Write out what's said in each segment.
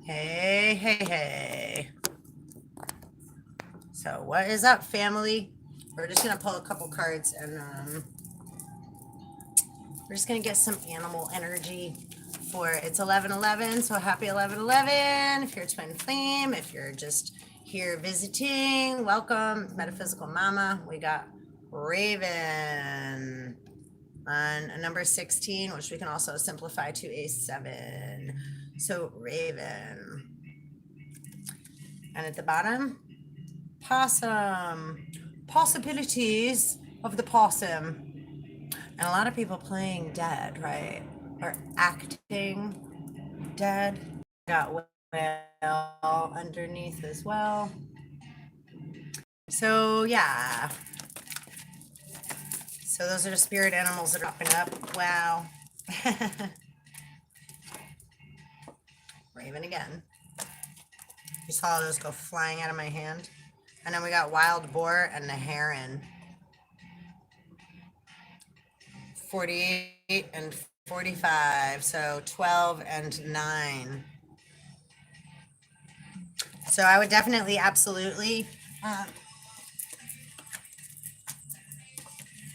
Hey, hey, hey. So what is up, family? We're just going to pull a couple cards and we're just going to get some animal energy for it's 11/11. So happy 11/11. If you're a twin flame, if you're just here visiting, welcome. Metaphysical Mama. We got Raven on number 16, which we can also simplify to a 7. So Raven. And at the bottom, possum. Possibilities of the possum. And a lot of people playing dead, right? Or acting dead. Got whale underneath as well. So yeah. So those are the spirit animals that are popping up. Wow. Raven again. You saw those go flying out of my hand. And then we got wild boar and the heron. 48 and 45, so 12 and 9. So I would definitely, absolutely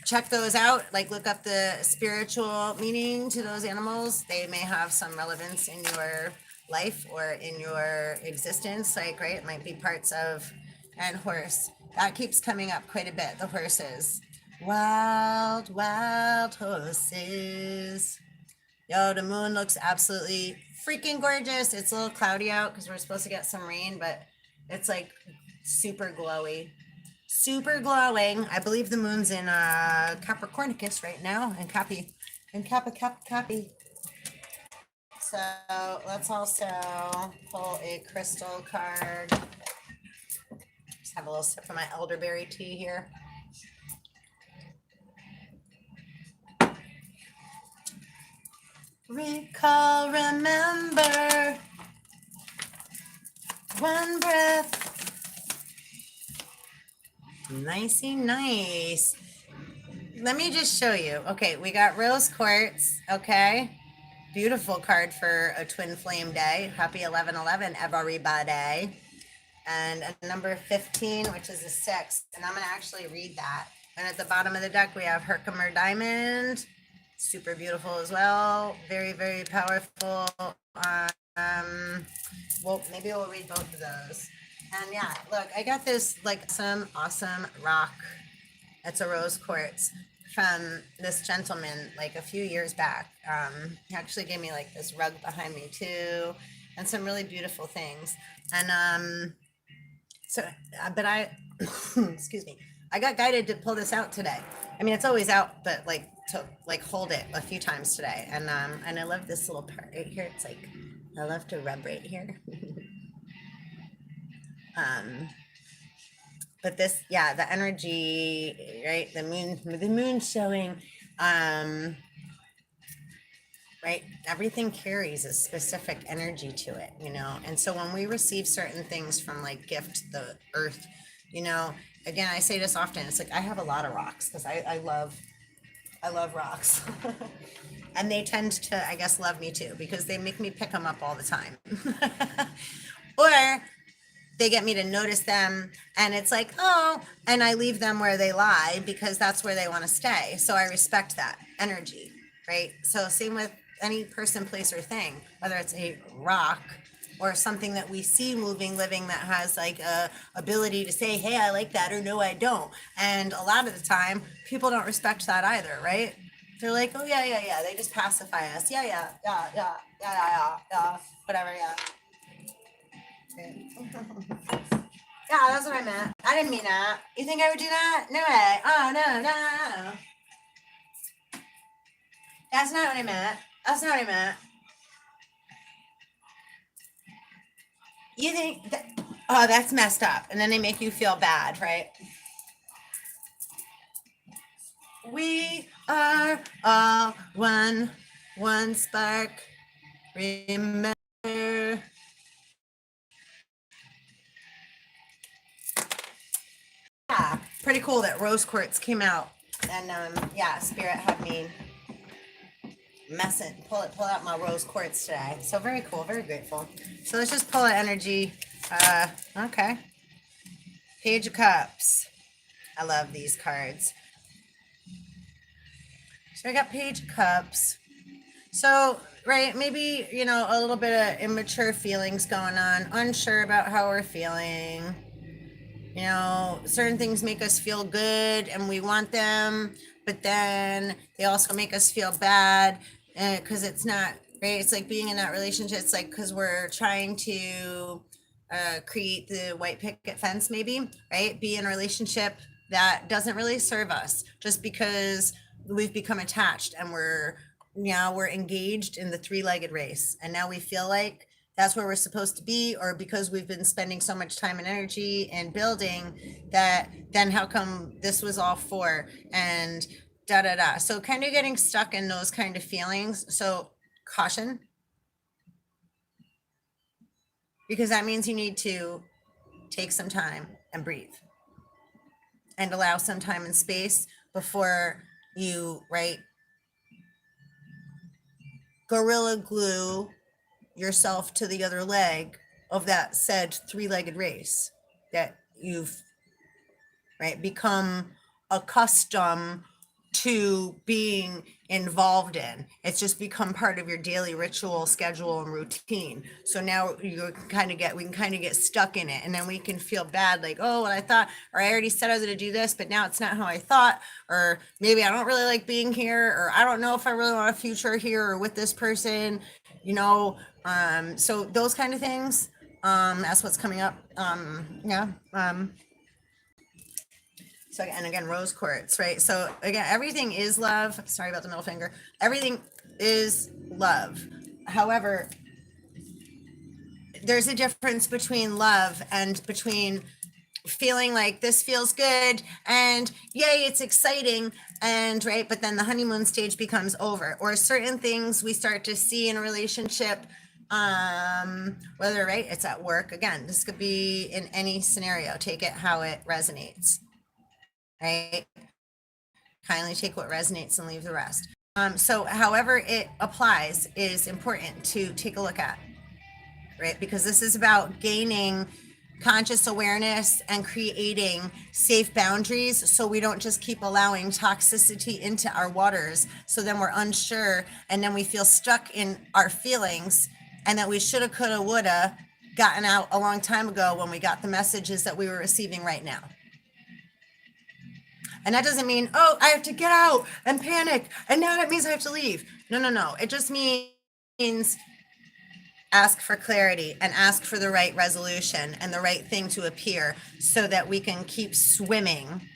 check those out. Like, look up the spiritual meaning to those animals. They may have some relevance in your life or in your existence. Like, right, it might be parts of, and horse. That keeps coming up quite a bit, the horses. Wild, wild horses. Yo, the moon looks absolutely freaking gorgeous. It's a little cloudy out because we're supposed to get some rain, but it's like super glowy. Super glowing. I believe the moon's in Capricornicus right now, and Cappy. So let's also pull a crystal card. Just have a little sip of my elderberry tea here. Recall, remember, one breath. Nicey nice. Let me just show you. Okay, we got rose quartz. Okay, beautiful card for a twin flame day. Happy 11/11, everybody. And a number 15, which is a 6. And I'm going to actually read that. And at the bottom of the deck, we have Herkimer Diamond. Super beautiful as well. Very, very powerful. Well, maybe we'll read both of those. And yeah, look, I got this like some awesome rock. It's a rose quartz from this gentleman like a few years back. He actually gave me like this rug behind me too, and some really beautiful things. And but I, excuse me, I got guided to pull this out today. I mean, it's always out, but like to like hold it a few times today. And I love this little part right here. It's like, I love to rub right here. But this, yeah, the energy, right? The moon showing, right? Everything carries a specific energy to it, you know? And so when we receive certain things from like gift, the earth, you know, again, I say this often, it's like, I have a lot of rocks because I love rocks. And they tend to, I guess, love me too, because they make me pick them up all the time. Or they get me to notice them and it's like, oh, and I leave them where they lie because that's where they want to stay. So I respect that energy, right? So same with any person, place, or thing, whether it's a rock or something that we see moving, living, that has like a ability to say, hey, I like that, or no, I don't. And a lot of the time people don't respect that either, right? They're like, oh yeah, they just pacify us. Yeah, whatever. Yeah, that's what I meant. I didn't mean that. You think I would do that? No way. Oh, no. That's not what I meant. You think that, oh, that's messed up. And then they make you feel bad, right? We are all one spark. Remember. Yeah, pretty cool that rose quartz came out. And yeah, Spirit had me pull out my rose quartz today. So very cool, very grateful. So let's just pull an energy. Okay. Page of Cups. I love these cards. So I got Page of Cups. So, right, maybe, you know, a little bit of immature feelings going on, unsure about how we're feeling. You know, certain things make us feel good and we want them, but then they also make us feel bad because it's not, right? It's like being in that relationship. It's like because we're trying to create the white picket fence, maybe, right? Be in a relationship that doesn't really serve us just because we've become attached and we're engaged in the three-legged race. And now we feel like that's where we're supposed to be, or because we've been spending so much time and energy and building that, then how come this was all for, and da da da. So kind of getting stuck in those kind of feelings. So caution, because that means you need to take some time and breathe and allow some time and space before you, right, gorilla glue yourself to the other leg of that said three-legged race that you've, right, become accustomed to being involved in. It's just become part of your daily ritual, schedule, and routine. So now we can kind of get stuck in it, and then we can feel bad, like, oh, well, I thought, or I already said I was going to do this, but now it's not how I thought, or maybe I don't really like being here, or I don't know if I really want a future here or with this person, you know. So those kind of things. That's what's coming up. Yeah. So, and again, rose quartz, right? So again, everything is love. Sorry about the middle finger. Everything is love. However, there's a difference between love and between feeling like this feels good and yay, it's exciting, and right, but then the honeymoon stage becomes over, or certain things we start to see in a relationship, whether, right, it's at work. Again, this could be in any scenario. Take it how it resonates. Right? Kindly take what resonates and leave the rest. So however it applies is important to take a look at, right? Because this is about gaining conscious awareness and creating safe boundaries so we don't just keep allowing toxicity into our waters. So then we're unsure and then we feel stuck in our feelings and that we shoulda, coulda, woulda gotten out a long time ago when we got the messages that we were receiving right now. And that doesn't mean, oh, I have to get out and panic, and now that means I have to leave. No. It just means ask for clarity and ask for the right resolution and the right thing to appear so that we can keep swimming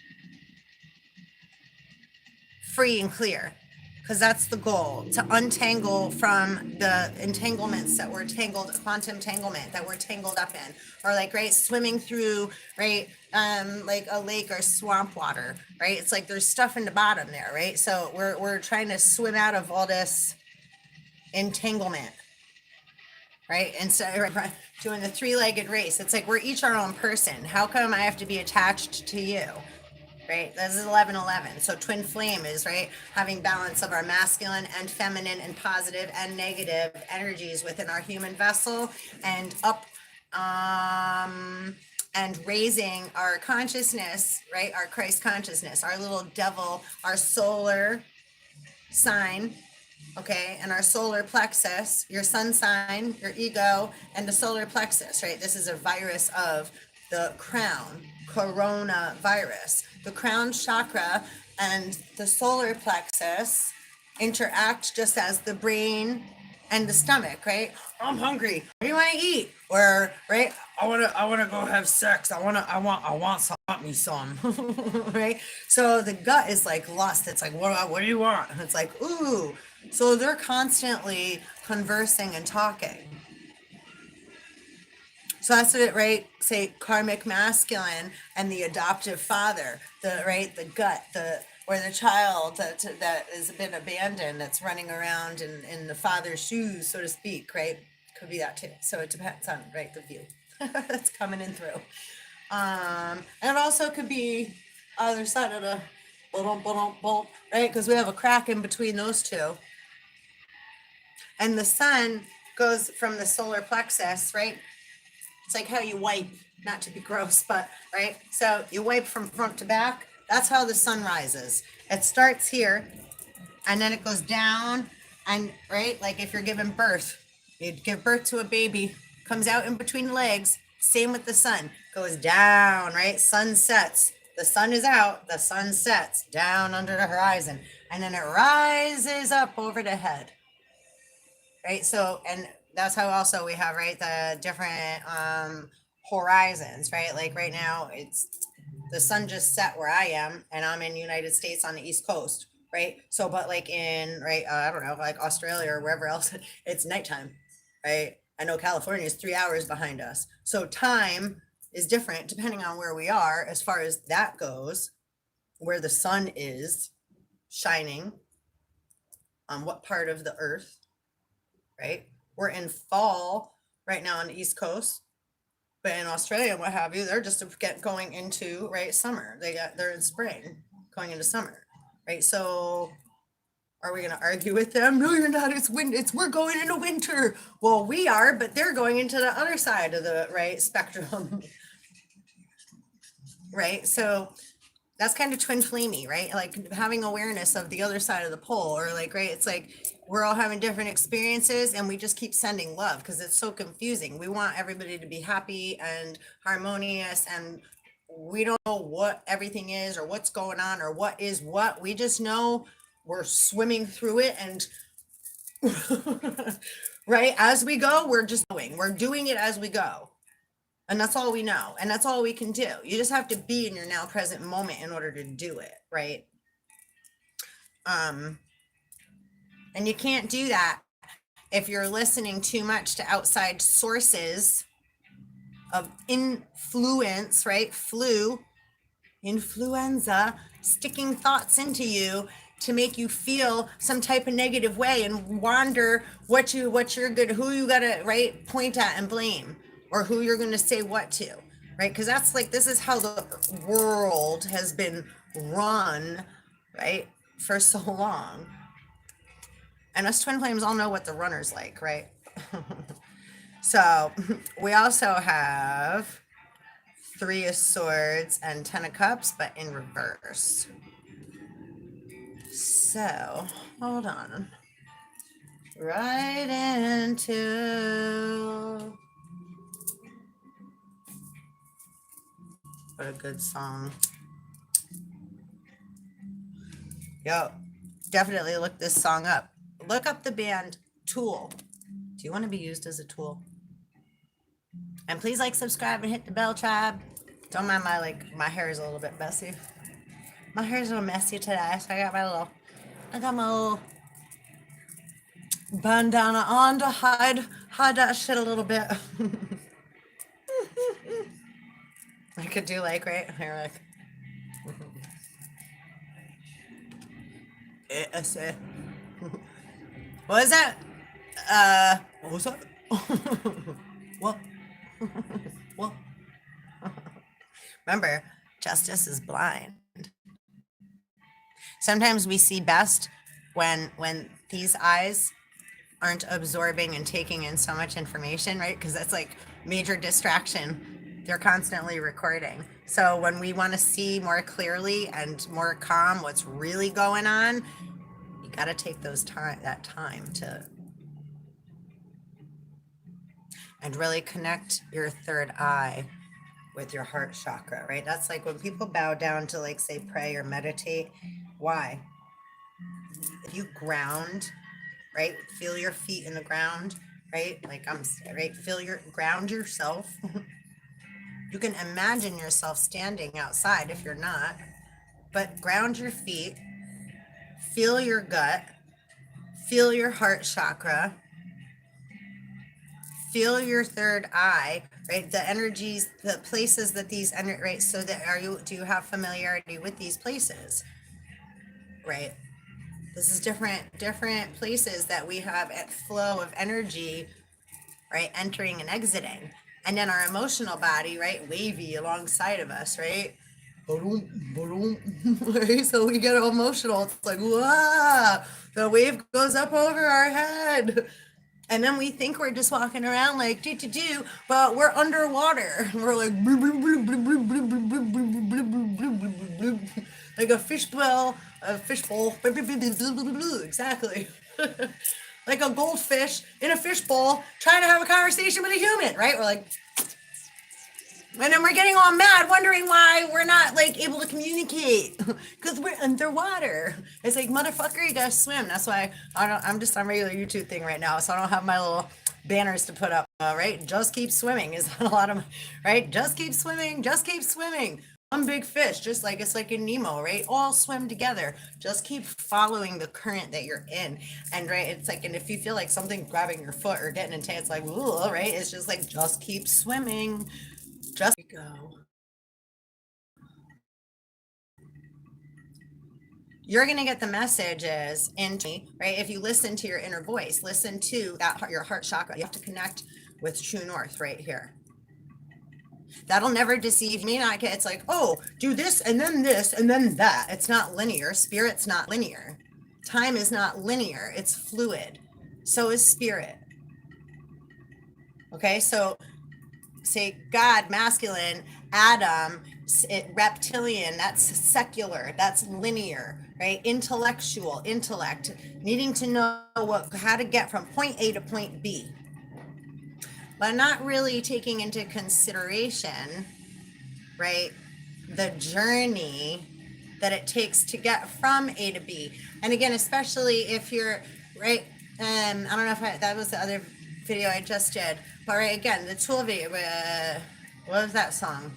free and clear. Because that's the goal, to untangle from the entanglements that we're tangled, quantum entanglement that we're tangled up in, or like, right, swimming through, right, like a lake or swamp water, right? It's like there's stuff in the bottom there, right? So we're trying to swim out of all this entanglement, right? And so right, doing the three-legged race, it's like we're each our own person. How come I have to be attached to you? Right? This is 1111. So twin flame is, right, having balance of our masculine and feminine and positive and negative energies within our human vessel, and up and raising our consciousness, right? Our Christ consciousness, our little devil, our solar sign, okay, and our solar plexus, your sun sign, your ego, and the solar plexus, right? This is a virus of the crown, coronavirus. The crown chakra and the solar plexus interact just as the brain and the stomach, right? I'm hungry. What do you want to eat? Or, right, I wanna go have sex. I want me some. Right? So the gut is like lust. It's like, what do you want? And it's like, ooh. So they're constantly conversing and talking. So that's it, right? Say karmic masculine and the adoptive father, the, right, the gut, or the child that has been abandoned, that's running around in the father's shoes, so to speak, right? Could be that too. So it depends on, right, the view that's coming in through. And it also could be other side of the right? Because we have a crack in between those two. And the sun goes from the solar plexus, right? It's like how you wipe, not to be gross, but right. So you wipe from front to back. That's how the sun rises. It starts here and then it goes down, and right, like if you're giving birth, you give birth to a baby, comes out in between the legs. Same with the sun, goes down, right? Sun sets, the sun is out, the sun sets down under the horizon, and then it rises up over the head, right? So, and that's how also we have, right, the different horizons, right? Like right now, it's the sun just set where I am, and I'm in the United States on the East Coast, right? So, but like in, right, I don't know, like Australia or wherever else, it's nighttime, right? I know California is 3 hours behind us. So time is different depending on where we are as far as that goes, where the sun is shining on what part of the earth, right? We're in fall right now on the East Coast, but in Australia and what have you, they're just going into, right, summer. They're in spring, going into summer, right? So are we going to argue with them? No, you're not. We're going into winter. Well, we are, but they're going into the other side of the right spectrum, right? So that's kind of twin flamey, right? Like having awareness of the other side of the pole, or like, right, it's like we're all having different experiences and we just keep sending love because it's so confusing. We want everybody to be happy and harmonious, and we don't know what everything is or what's going on or what is what. We just know we're swimming through it, and right, as we go, we're just doing it as we go. And that's all we know. And that's all we can do. You just have to be in your now present moment in order to do it, right? And you can't do that if you're listening too much to outside sources of influence, right? Influenza, sticking thoughts into you to make you feel some type of negative way and wonder who you gotta, right, point at and blame, or who you're going to say what to, right? Because that's like, this is how the world has been run, right, for so long. And us twin flames all know what the runner's like, right? So we also have 3 of Swords and 10 of Cups, but in reverse. So hold on. Right into... What a good song. Yo, definitely look this song up. Look up the band Tool. Do you want to be used as a tool? And please like, subscribe, and hit the bell, tribe. Don't mind my hair is a little bit messy. My hair is a little messy today, so I got my little bandana on to hide that shit a little bit. I could do like, right here, like. What is that? What was that? What? What? Remember, justice is blind. Sometimes we see best when these eyes aren't absorbing and taking in so much information, right? Because that's like major distraction. They're constantly recording. So when we want to see more clearly and more calm what's really going on, you got to take that time to and really connect your third eye with your heart chakra, right? That's like when people bow down to, like, say, pray or meditate. Why? If you ground, right? Feel your feet in the ground, right? Like right? Ground yourself. You can imagine yourself standing outside if you're not, but ground your feet, feel your gut, feel your heart chakra, feel your third eye, right? The energies, the places that these right? So that do you have familiarity with these places, right? This is different places that we have at flow of energy, right? Entering and exiting. And then our emotional body, right? Wavy alongside of us, right? Right? So we get emotional. It's like, wow, the wave goes up over our head. And then we think we're just walking around like do, but we're underwater. We're like like a fishbowl. Exactly. Like a goldfish in a fishbowl trying to have a conversation with a human, right? We're like, and then we're getting all mad, wondering why we're not like able to communicate because we're underwater. It's like, motherfucker, you gotta swim. That's why I don't. I'm just on regular YouTube thing right now, so I don't have my little banners to put up. Right, just keep swimming is a lot of right. Just keep swimming. Just keep swimming. One big fish, just like it's like in Nemo, right? All swim together. Just keep following the current that you're in, and right, it's like, and if you feel like something grabbing your foot or getting intense, it's like, ooh, right? It's just like just keep swimming. Just go. You're going to get the messages into, right? If you listen to your inner voice, listen to that, your heart chakra. You have to connect with true north right here. That'll never deceive me. Not get, it's like, oh, do this and then that. It's not linear. Spirit's not linear. Time is not linear. It's fluid. So is spirit. Okay, so say God, masculine, Adam, reptilian, that's secular, that's linear, right? Intellectual, intellect, needing to know how to get from point A to point B, but not really taking into consideration, right, the journey that it takes to get from A to B. And again, especially if you're, right, I don't know if that was the other video I just did, but right, again, the tool video, what was that song?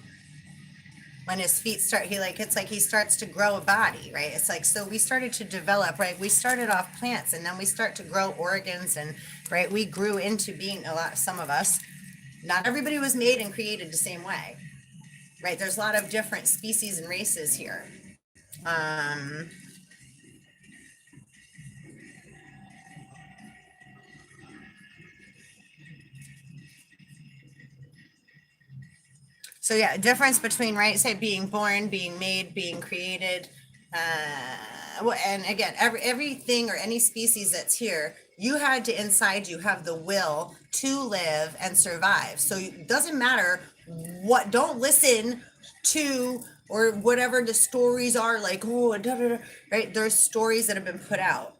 When his feet start, he like, it's like he starts to grow a body, right? It's like, so we started to develop, right? We started off plants and then we start to grow organs and, right, we grew into being a lot, some of us, not everybody was made and created the same way, right? There's a lot of different species and races here. So yeah, difference between, right, say being born, being made, being created, and again, everything or any species that's here, you had to inside you have the will to live and survive. So it doesn't matter what. Don't listen to or whatever the stories are like. Oh, da, da, da, right? There's stories that have been put out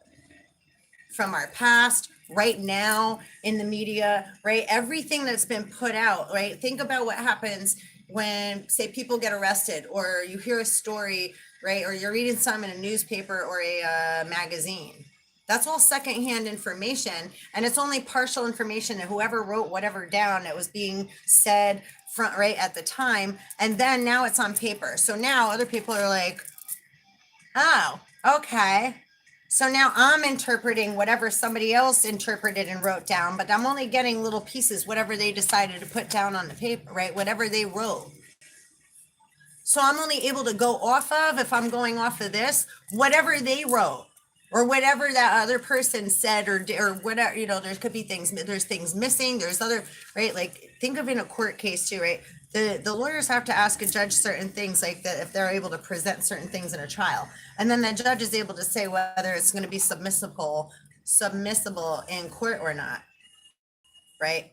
from our past, right now in the media, right? Everything that's been put out, right? Think about what happens when, say, people get arrested, or you hear a story, right? Or you're reading something in a newspaper or a magazine. That's all secondhand information, and it's only partial information. And whoever wrote whatever down that was being said front right at the time, and then now it's on paper. So now other people are like, oh, okay. So now I'm interpreting whatever somebody else interpreted and wrote down, but I'm only getting little pieces, whatever they decided to put down on the paper, right? Whatever they wrote. So I'm only able to go off of, if I'm going off of this, whatever they wrote or whatever that other person said, or whatever, there could be things, there's things missing, there's other, right? Like think of in a court case too, right? The lawyers have to ask a judge certain things, like that, if they're able to present certain things in a trial, and then the judge is able to say whether it's going to be submissible in court or not, right?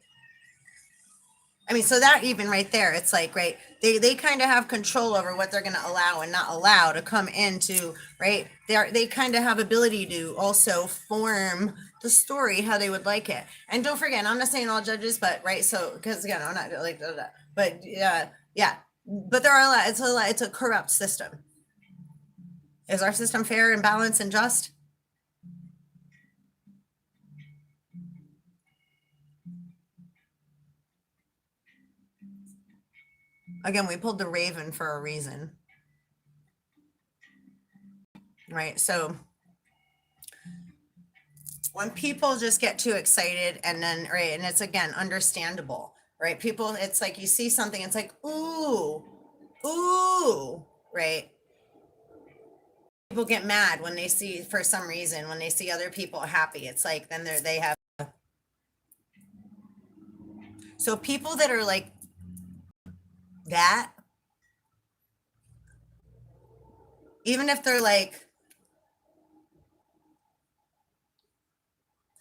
I mean, so that even right there, it's like, right, they kind of have control over what they're going to allow and not allow to come into, right? They kind of have ability to also form the story how they would like it. And don't forget, I'm not saying all judges, but right, so because again, I'm not like that, but yeah, but there are a lot. It's a corrupt system. Is our system fair and balanced and just? Again, we pulled the raven for a reason, right? So when people just get too excited, and then, right, and it's again understandable, right? People, it's like you see something, it's like, ooh, right? People get mad when they see, for some reason, when they see other people happy. It's like then they have, so people that are like that, even if they're like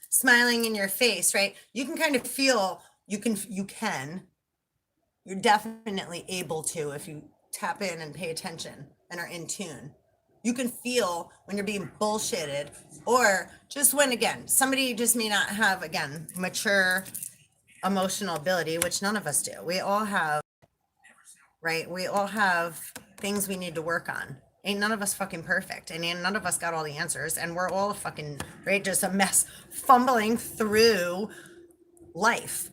smiling in your face, right? You can kind of feel, you're definitely able to, if you tap in and pay attention and are in tune. You can feel when you're being bullshitted, or just when, again, somebody just may not have, again, mature emotional ability, which none of us do. We all have, right? We all have things we need to work on. Ain't none of us fucking perfect, and ain't none of us got all the answers, and we're all fucking, right, just a mess, fumbling through life,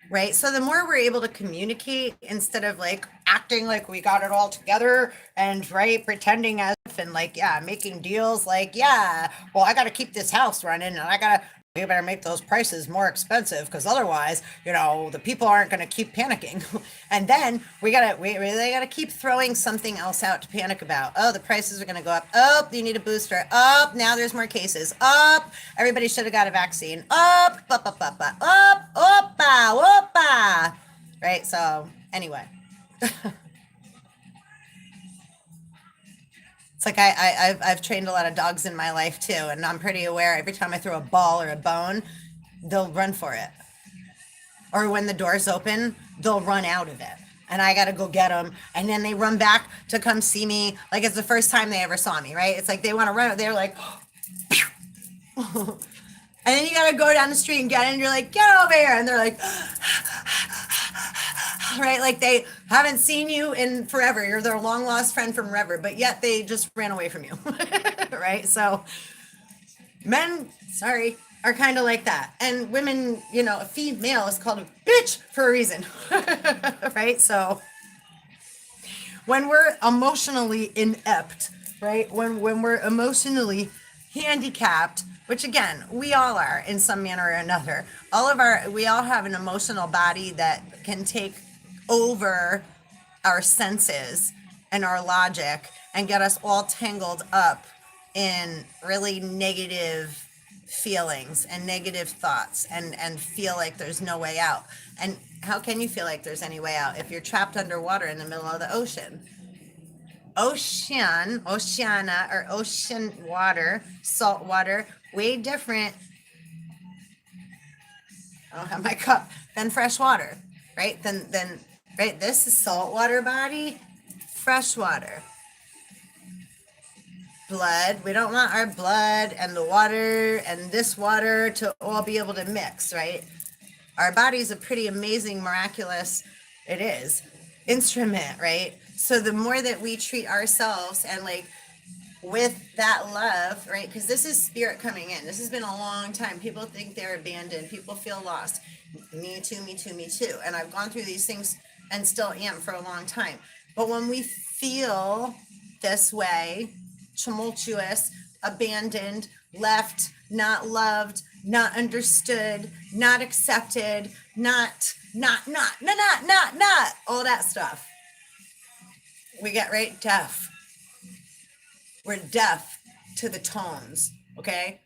right? So the more we're able to communicate instead of like acting like we got it all together and, right, pretending as if, and like, yeah, making deals like, yeah, well, I got to keep this house running, and we better make those prices more expensive because otherwise, the people aren't going to keep panicking. And then we really gotta keep throwing something else out to panic about. Oh, the prices are going to go up. Oh, you need a booster. Oh, now there's more cases. Oh, everybody should have got a vaccine. Oh, opa. Right. So anyway, it's like I've trained a lot of dogs in my life too, and I'm pretty aware every time I throw a ball or a bone, they'll run for it. Or when the doors open, they'll run out of it. And I got to go get them. And then they run back to come see me. Like it's the first time they ever saw me, right? It's like they want to run. They're like, and then you got to go down the street and get in. And you're like, get over here. And they're like, right? Like they haven't seen you in forever. You're their long lost friend from forever, but yet they just ran away from you, right? So men, sorry, are kind of like that. And women, a female is called a bitch for a reason, right? So when we're emotionally inept, right? When we're emotionally handicapped, which again, we all are in some manner or another. We all have an emotional body that can take over our senses and our logic and get us all tangled up in really negative feelings and negative thoughts, and feel like there's no way out. And how can you feel like there's any way out if you're trapped underwater in the middle of the ocean? Oceana, or ocean water, salt water, way different. I don't have my cup. Than fresh water, right? Then right. This is saltwater body, fresh water. Blood. We don't want our blood and the water and this water to all be able to mix, right? Our body's a pretty amazing, miraculous, it is, instrument, right? So the more that we treat ourselves and like with that love, right? Because this is spirit coming in. This has been a long time. People think they're abandoned. People feel lost. Me too, me too, me too. And I've gone through these things and still am for a long time. But when we feel this way, tumultuous, abandoned, left, not loved, not understood, not accepted, not, all that stuff, we get right deaf. We're deaf to the tones, okay?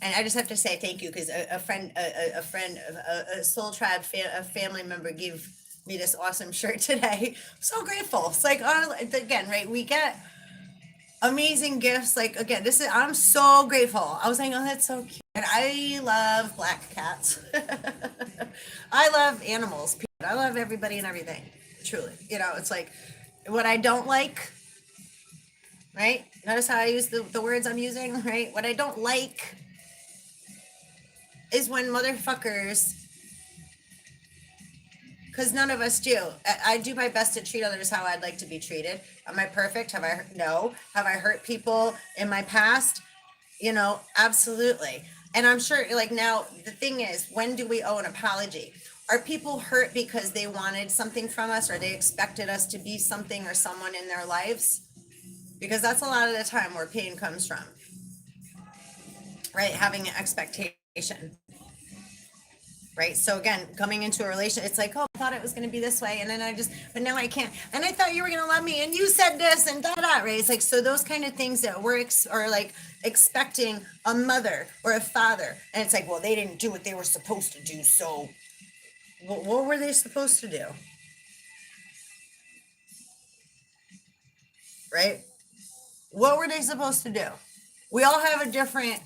And I just have to say thank you, because a Soul Tribe a family member gave me this awesome shirt today. I'm so grateful. It's like, again, right? We get amazing gifts. Like, again, I'm so grateful. I was like, oh, that's so cute. And I love black cats. I love animals. I love everybody and everything. Truly. It's like what I don't like, right? Notice how I use the words I'm using, right? What I don't like is when motherfuckers, because none of us do. I do my best to treat others how I'd like to be treated. Am I perfect? No. Have I hurt people in my past? Absolutely. And I'm sure, like, now the thing is, when do we owe an apology? Are people hurt because they wanted something from us, or they expected us to be something or someone in their lives? Because that's a lot of the time where pain comes from, right? Having an expectation. Right. So again, coming into a relation, it's like, oh, I thought it was going to be this way. And then but now I can't. And I thought you were going to love me and you said this and da. Right. It's like, so those kind of things that we're like expecting a mother or a father. And it's like, well, they didn't do what they were supposed to do. So what were they supposed to do? right? What were they supposed to do? We all have a different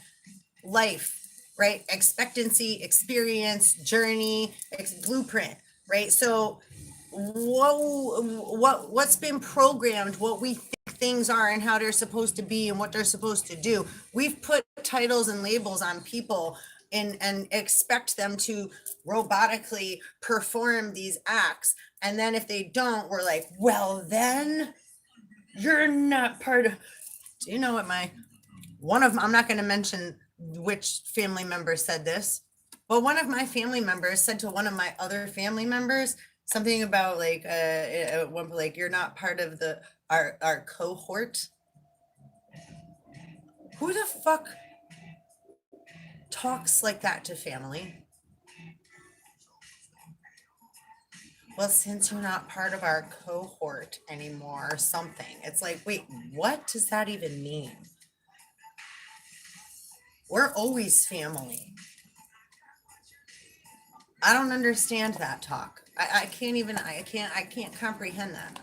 life, right? Expectancy, experience, journey, blueprint, right? So what's been programmed, what we think things are and how they're supposed to be and what they're supposed to do. We've put titles and labels on people and expect them to robotically perform these acts. And then if they don't, we're like, well, then you're not part of. Do you know what I'm not going to mention which family member said this, but one of my family members said to one of my other family members something about like like you're not part of our cohort. Who the fuck talks like that to family? Well, since you're not part of our cohort anymore or something. It's like, wait, what does that even mean? We're always family. I don't understand that talk. I can't comprehend that.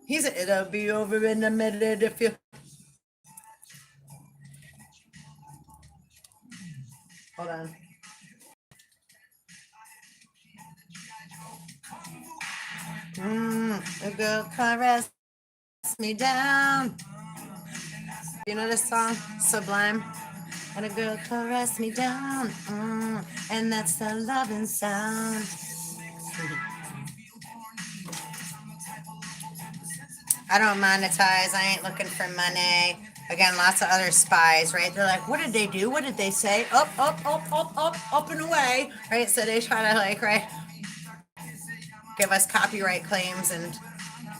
It'll be over in a minute if you. Hold on. A girl caress me down. You know this song, Sublime? And a girl caress me down. And that's the loving sound. I don't monetize. I ain't looking for money. Again, lots of other spies, right? They're like, what did they do? What did they say? Up and away, right? So they try to like, right, give us copyright claims and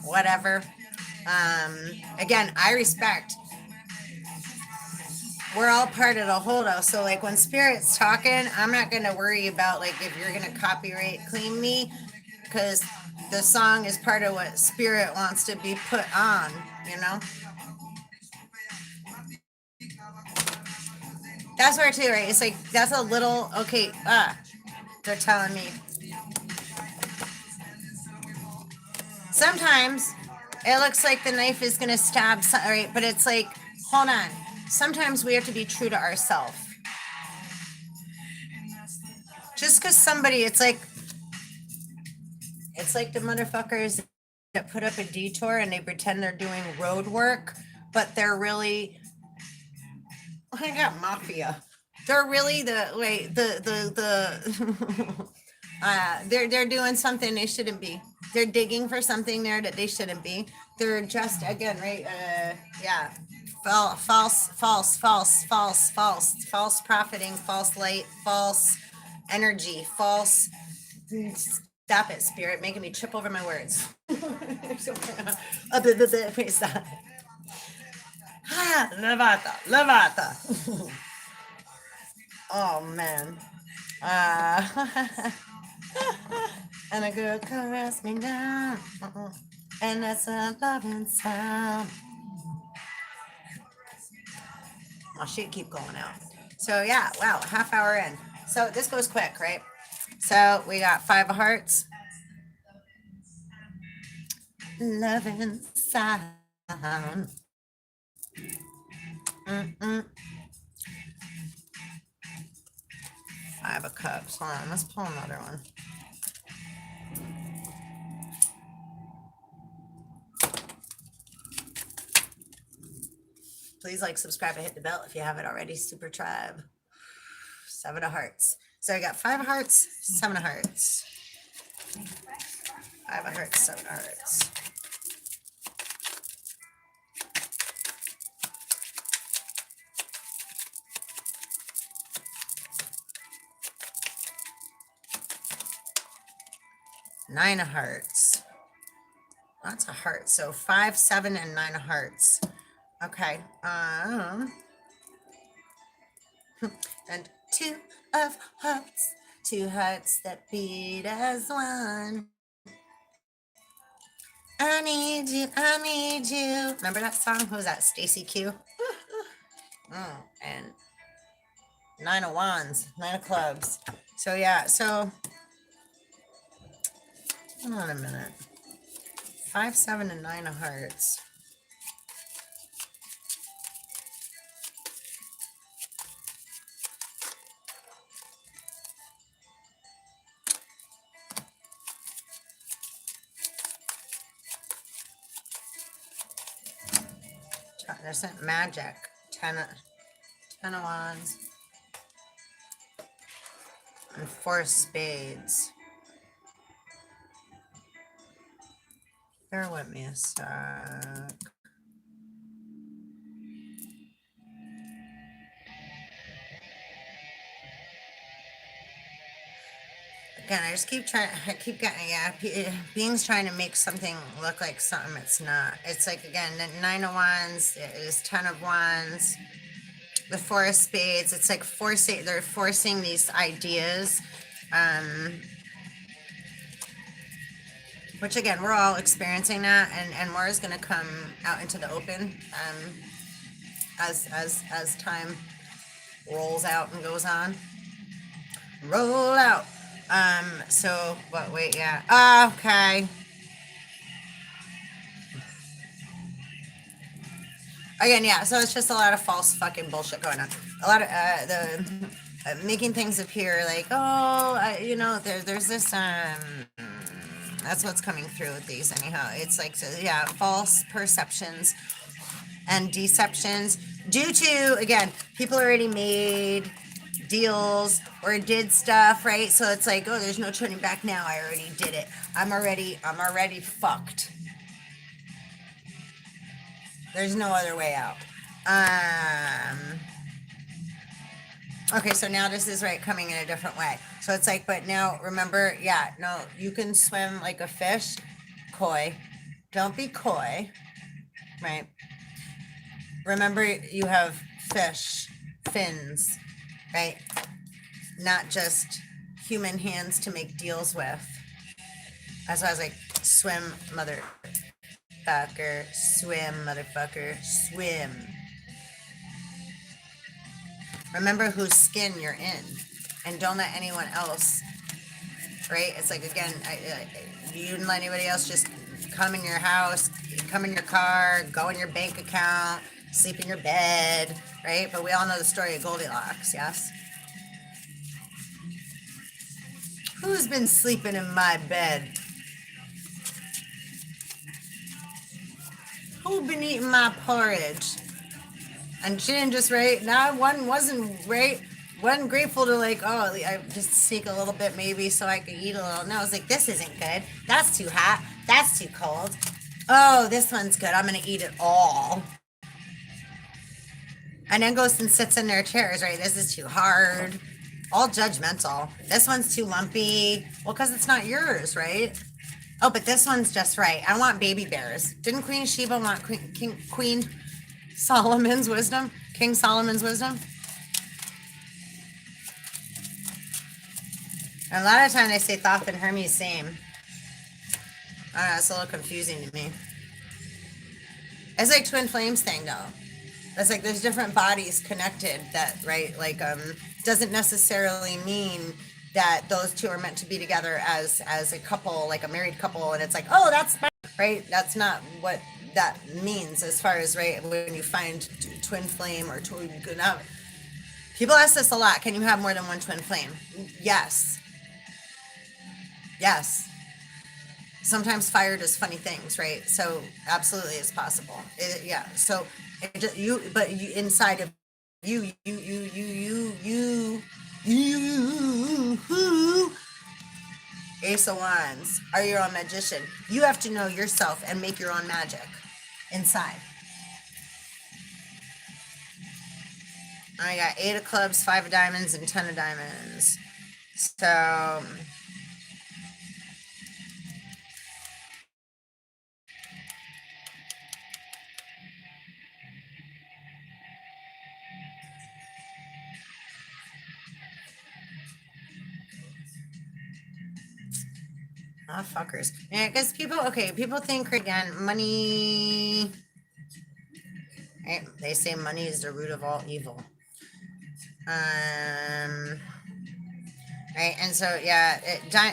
whatever. Again, I respect. We're all part of the whole though. So like when Spirit's talking, I'm not going to worry about like if you're going to copyright claim me, because the song is part of what Spirit wants to be put on, you know? That's where too, right? It's like, that's a little, okay, they're telling me. Sometimes it looks like the knife is going to stab, right? But it's like, hold on. Sometimes we have to be true to ourselves. Just because somebody, it's like the motherfuckers that put up a detour and they pretend they're doing road work, but they're really, I got mafia. They're really they're doing something they shouldn't be. They're digging for something there that they shouldn't be. They're just, again, right? Yeah. False profiting, false light, false energy, false. Stop it, Spirit, making me trip over my words. Wait, stop. Levata. Oh man. And a girl caress me down, and that's a loving sound. My shit keep going out. So yeah, wow, half hour in. So this goes quick, right? So we got 5 of hearts. Loving sound. Mm-mm. 5 of cups. Hold on, let's pull another one. Please like, subscribe, and hit the bell if you haven't already. Super tribe. 7 of hearts. So I got 5 of hearts, 7 of hearts. 5 of hearts, 7 of hearts. Nine of hearts. Lots of hearts. So 5, 7, and 9 of hearts. Okay. And 2 of hearts. 2 hearts that beat as one. I need you. I need you. Remember that song? Who was that? Stacy Q. And 9 of wands. 9 of clubs. So yeah. So hold on a minute. 5, 7, and 9 of hearts. There's magic. 10 of wands. And 4 of spades. Bear with me a sec. Again, I just keep getting, beings trying to make something look like something it's not. It's like, again, the 9 of wands is 10 of wands. The 4 of spades, it's like they're forcing these ideas, which again, we're all experiencing that, and more is going to come out into the open, as time rolls out and goes on. Roll out. So, but wait, yeah. Okay. Again, yeah, so it's just a lot of false fucking bullshit going on. A lot of, making things appear like, there's this, that's what's coming through with these anyhow. It's like, so, yeah, false perceptions and deceptions due to, again, people already made deals or did stuff, right? So it's like, oh, there's no turning back now. I already did it. I'm already fucked. There's no other way out. Okay, so now this is right coming in a different way. So it's like, but now remember, yeah, no, you can swim like a fish, coy. Don't be coy, right? Remember, you have fish, fins, right? Not just human hands to make deals with. That's why I was like, swim, motherfucker, swim, motherfucker, swim. Remember whose skin you're in, and don't let anyone else, right? It's like, again, you didn't let anybody else just come in your house, come in your car, go in your bank account, sleep in your bed, right? But we all know the story of Goldilocks, yes? Who's been sleeping in my bed? Who been eating my porridge? And she didn't just, right? Now one wasn't, right? Wasn't grateful to like, oh, I just sneak a little bit maybe so I could eat a little. No, I was like, this isn't good. That's too hot. That's too cold. Oh, this one's good. I'm going to eat it all. And then goes and sits in their chairs, right? This is too hard. All judgmental. This one's too lumpy. Well, because it's not yours, right? Oh, but this one's just right. I want baby bears. Didn't Queen Sheba want Queen Solomon's wisdom? King Solomon's wisdom? And a lot of times they say Thoth and Hermes same. I don't know, it's a little confusing to me. It's like twin flames thing though. It's like there's different bodies connected that, right? Like, doesn't necessarily mean that those two are meant to be together as a couple, like a married couple. And it's like, oh, that's right. That's not what that means as far as, right, when you find twin flame or twin, people ask this a lot. Can you have more than one twin flame? Yes. Yes. Sometimes fire does funny things, right? So absolutely it's possible. Yeah. So inside of you, Ace of Wands are your own magician. You have to know yourself and make your own magic inside. I got 8 of clubs, 5 of diamonds, and 10 of diamonds. So oh, fuckers. Yeah, because people think, again, money, right? They say money is the root of all evil. Right, and so, yeah,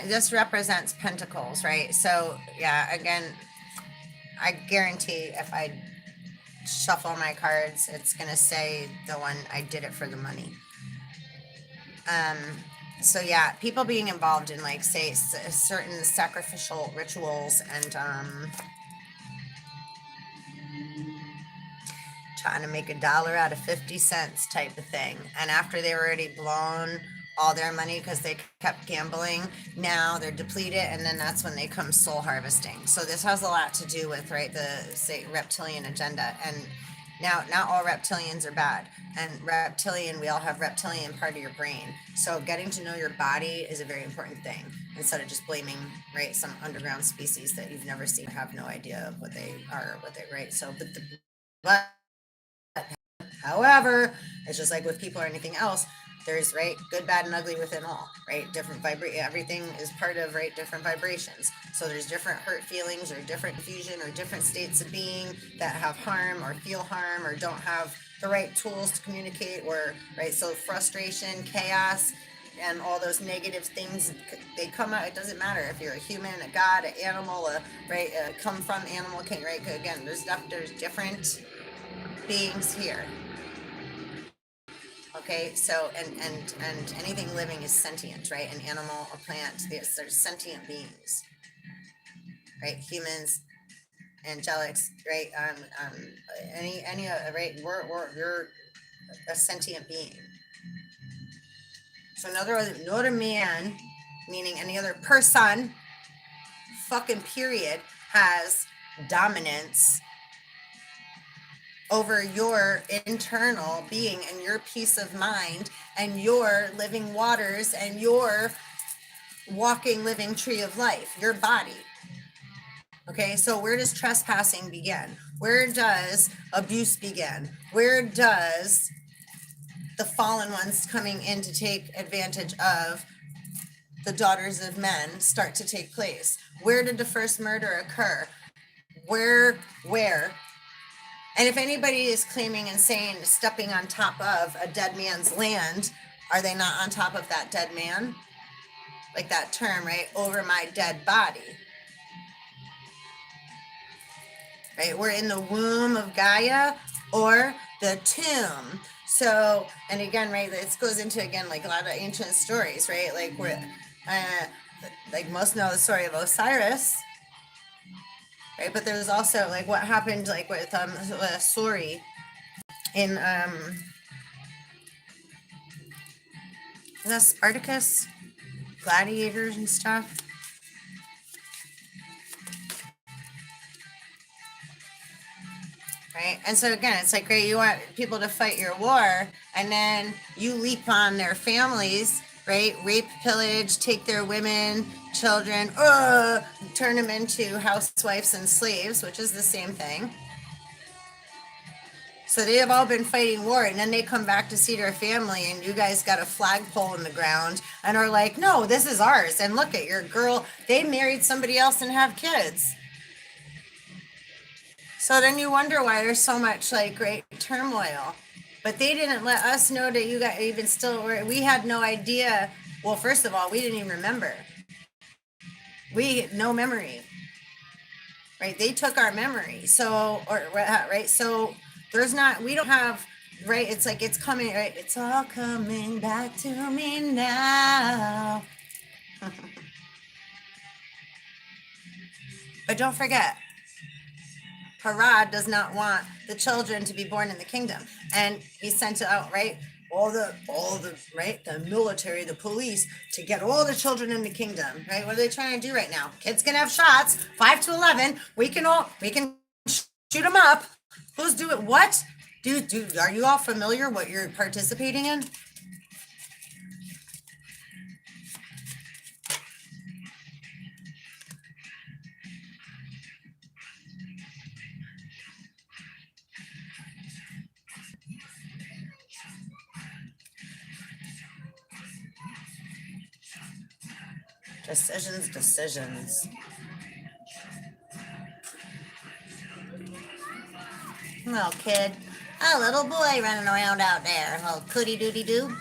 this represents pentacles, right? So, yeah, again, I guarantee if I shuffle my cards, it's gonna say the one I did it for the money. Um, so yeah, people being involved in like say certain sacrificial rituals and trying to make $1 out of 50 cents type of thing. And after they were already blown all their money because they kept gambling, now they're depleted, and then that's when they come soul harvesting. So this has a lot to do with, right, the say reptilian agenda. And now not all reptilians are bad. And reptilian, we all have reptilian part of your brain. So getting to know your body is a very important thing, instead of just blaming, right, some underground species that you've never seen, have no idea of what they are or what they, right. So but however, it's just like with people or anything else, there's, right, good, bad, and ugly within all, right? Different everything is part of, right, different vibrations. So there's different hurt feelings or different confusion or different states of being that have harm or feel harm or don't have the right tools to communicate, or, right, so frustration, chaos, and all those negative things, they come out. It doesn't matter if you're a human, a god, an animal, right, come from animal, right? Again, there's different beings here. Okay, so and anything living is sentient, right? An animal, a plant, there's sentient beings, right? Humans, angelics, right? Any right? You're a sentient being. So another man, meaning any other person, fucking period, has dominance over your internal being and your peace of mind and your living waters and your walking living tree of life, your body. Okay, so where does trespassing begin? Where does abuse begin? Where does the fallen ones coming in to take advantage of the daughters of men start to take place? Where did the first murder occur? Where? And if anybody is claiming and saying stepping on top of a dead man's land, are they not on top of that dead man? Like that term, right? Over my dead body. Right? We're in the womb of Gaia or the tomb. So, and again, right, it goes into, again, like a lot of ancient stories, right? Like we're, like most know the story of Osiris, right? But there's also like what happened like with Sori in the Spartacus, gladiators and stuff. Right? And so again, it's like, right, you want people to fight your war, and then you leap on their families, right? Rape, pillage, take their women, children, turn them into housewives and slaves, which is the same thing. So they have all been fighting war, and then they come back to see their family, and you guys got a flagpole in the ground and are like, no, this is ours. And look at your girl, they married somebody else and have kids. So then you wonder why there's so much like great turmoil. But they didn't let us know that you got even still, we had no idea. Well, first of all, we didn't even remember. We had no memory. Right? They took our memory. So, or right? So there's not, we don't have, right? It's like it's coming, right? It's all coming back to me now. But don't forget, Harad does not want the children to be born in the kingdom, and he sent out, right, all the right, the military, the police, to get all the children in the kingdom, right? What are they trying to do right now? Kids can have shots, 5 to 11. We can shoot them up. Who's doing what? Dude, are you all familiar what you're participating in? Decisions. Little kid. A little boy running around out there. Oh, cootie doody doo.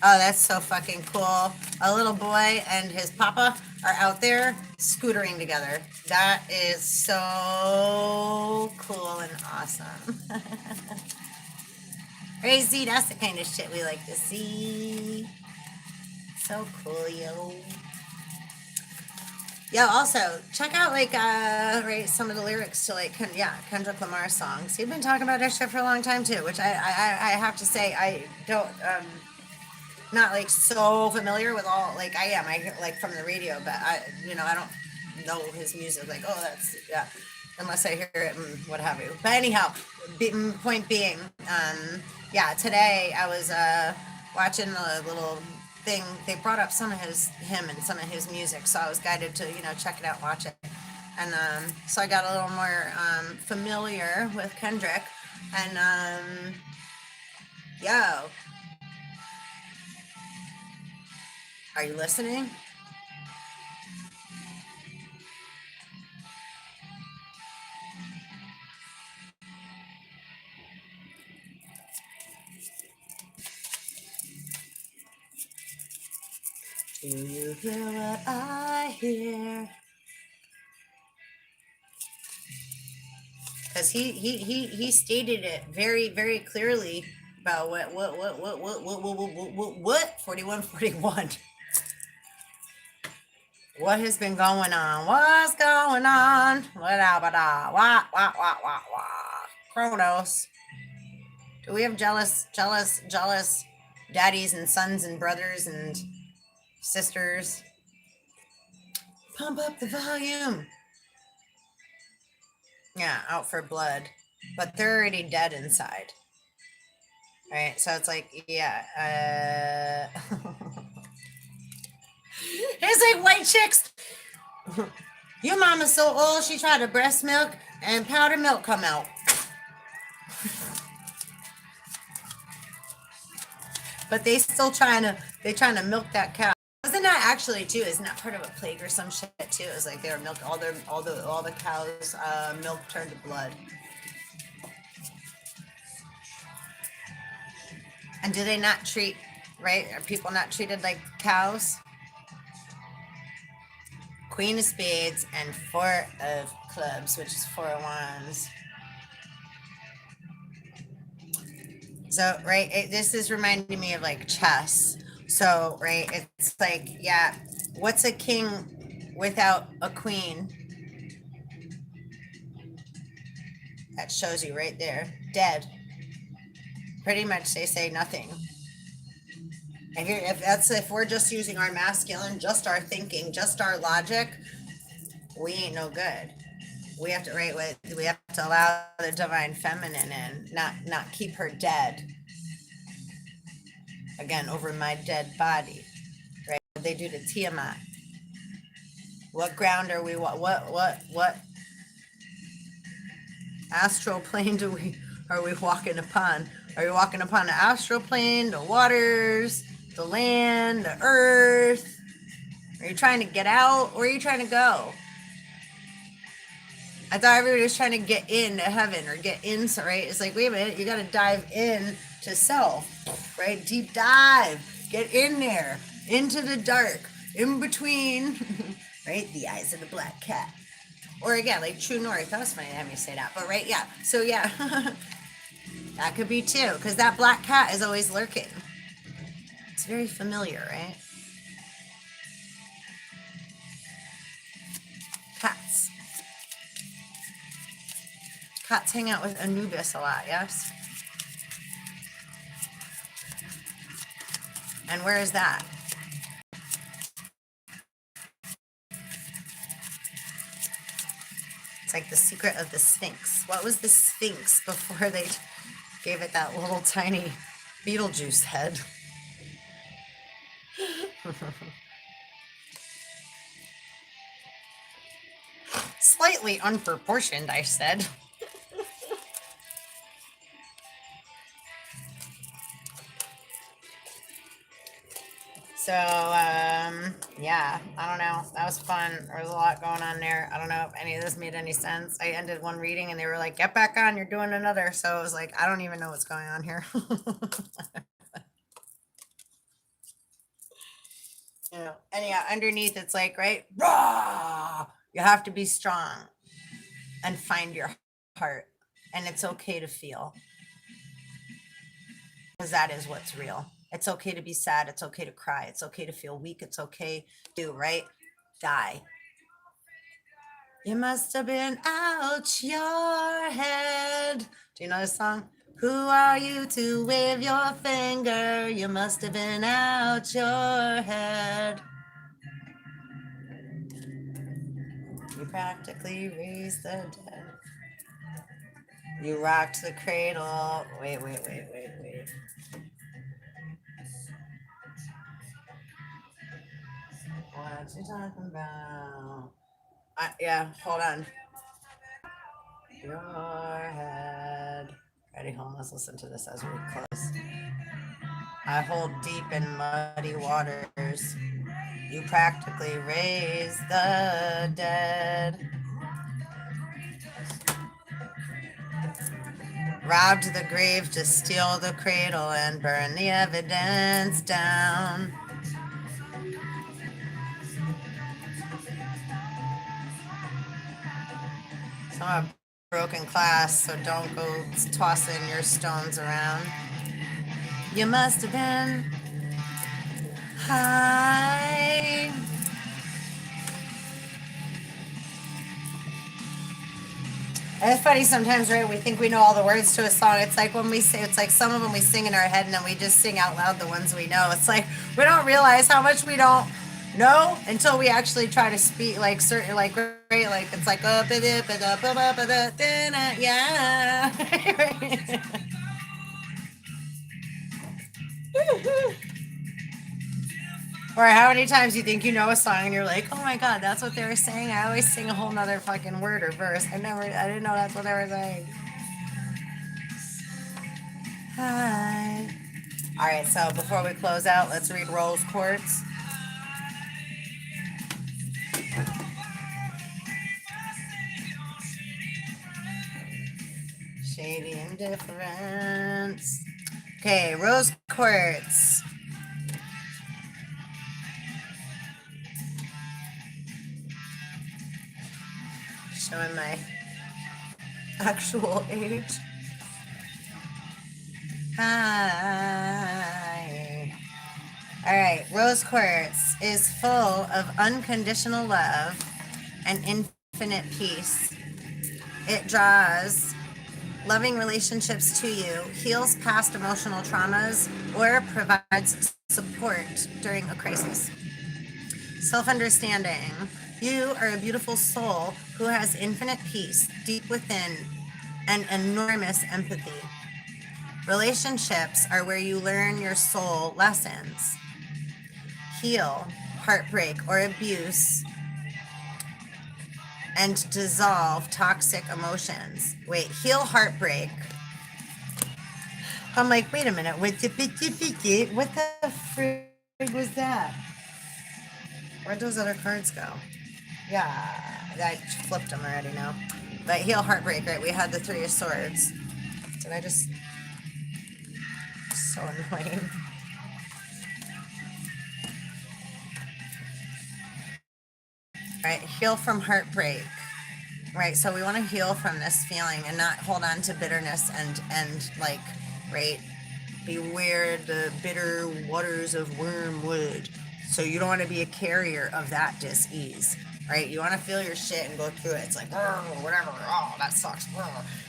Oh, that's so fucking cool. A little boy and his papa are out there scootering together. That is so cool and awesome. Crazy, that's the kind of shit we like to see. So cool, yo. Yeah, also check out like right some of the lyrics to like Kendrick Lamar's songs. He's been talking about that shit for a long time too, which I have to say I don't not like so familiar with all like I hear like from the radio, but I don't know his music like oh that's yeah unless I hear it and what have you. But anyhow, point being, yeah, today I was watching a little thing. They brought up some of him and some of his music, so I was guided to check it out, watch it, and so I got a little more familiar with Kendrick, and yo, are you listening? Do you hear what I hear? Because he stated it very clearly about what 4141. What has been going on? What's going on? What? Chronos. Do we have jealous daddies and sons and brothers and sisters? Pump up the volume. Yeah, out for blood. But they're already dead inside. Right? So it's like, yeah. It's like white chicks. Your mama's so old, she tried to breast milk and powdered milk come out. But they trying to milk that cow. Wasn't that actually too? Isn't that part of a plague or some shit too? It was like they were milked all the cows' milk turned to blood. And do they not treat right? Are people not treated like cows? Queen of Spades and Four of Clubs, which is Four of Wands. So, right, this is reminding me of like chess. So, right, it's like, yeah, what's a king without a queen? That shows you right there. Dead. Pretty much they say nothing. If we're just using our masculine, just our thinking, just our logic, we ain't no good. We have to we have to allow the divine feminine in, not keep her dead. Again, over my dead body. Right? What they do to Tiamat. What ground are we what astral plane are we walking upon? Are we walking upon the astral plane, the waters, the land, the earth? Are you trying to get out or are you trying to go? I thought everybody was trying to get into heaven or get in, right? It's like, wait a minute, you got to dive in to self, right? Deep dive, get in there, into the dark, in between, right? The eyes of the black cat. Or again, like True North. That was funny to have me say that, but right, yeah. So yeah, that could be too, because that black cat is always lurking. It's very familiar, right? Cats. Cats hang out with Anubis a lot, yes? And where is that? It's like the secret of the Sphinx. What was the Sphinx before they gave it that little tiny Beetlejuice head? Slightly unproportioned, I said. So, yeah, I don't know. That was fun. There was a lot going on there. I don't know if any of this made any sense. I ended one reading and they were like, get back on, you're doing another. So I was like, I don't even know what's going on here. You know, and yeah, underneath it's like, right, raw. You have to be strong and find your heart, and it's okay to feel, because that is what's real. It's okay to be sad. It's okay to cry. It's okay to feel weak. It's okay to, right, die. You must have been out your head. Do you know this song? Who are you to wave your finger? You must have been out your head. You practically raised the dead. You rocked the cradle. Wait. What you talking about? Yeah, hold on. Your head. Ready, home. Let's listen to this as we close. I hold deep in muddy waters. You practically raise the dead. Robbed the grave to steal the cradle and burn the evidence down. So I'm a broken class, so don't go tossing your stones around. You must have been high. And it's funny sometimes, right? We think we know all the words to a song. It's like when we say, it's like some of them we sing in our head and then we just sing out loud the ones we know. It's like we don't realize how much we don't know until we actually try to speak, like certain, like, right, like it's like yeah. Or how many times you think you know a song and you're like, oh my God, that's what they were saying. I always sing a whole nother fucking word or verse. I didn't know that's what they were saying. Hi. All right, so before we close out, let's read Rose Quartz. Shady indifference. Okay, Rose Quartz. Showing my actual age. Hi. All right, Rose Quartz is full of unconditional love and infinite peace. It draws loving relationships to you, heals past emotional traumas, or provides support during a crisis. Self-understanding. You are a beautiful soul who has infinite peace deep within and enormous empathy. Relationships are where you learn your soul lessons. Heal heartbreak or abuse and dissolve toxic emotions. Wait, heal heartbreak. I'm like, wait a minute. What the frig was that? Where'd those other cards go? Yeah, I flipped them already now. But heal heartbreak, right? We had the Three of Swords. Did I just... So annoying. Right, heal from heartbreak. Right, so we want to heal from this feeling and not hold on to bitterness and like, right, beware the bitter waters of wormwood. So you don't want to be a carrier of that dis-ease, right? You want to feel your shit and go through it. It's like, whatever, oh, that sucks.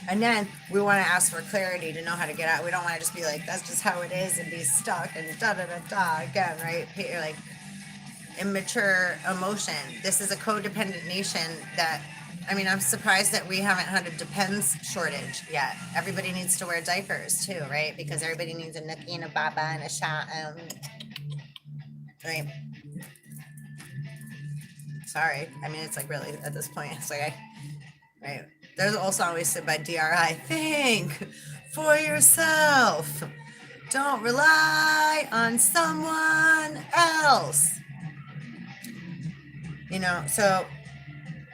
And then we want to ask for clarity to know how to get out. We don't want to just be like, that's just how it is and be stuck and da-da-da-da again, right? You're like, immature emotion. This is a codependent nation that, I mean, I'm surprised that we haven't had a depends shortage yet. Everybody needs to wear diapers too, right? Because everybody needs a nookie and a baba and a shot. Right. Sorry. I mean, it's like really at this point, it's like, right. There's an old song we said by DRI. Think for yourself. Don't rely on someone else. You know, so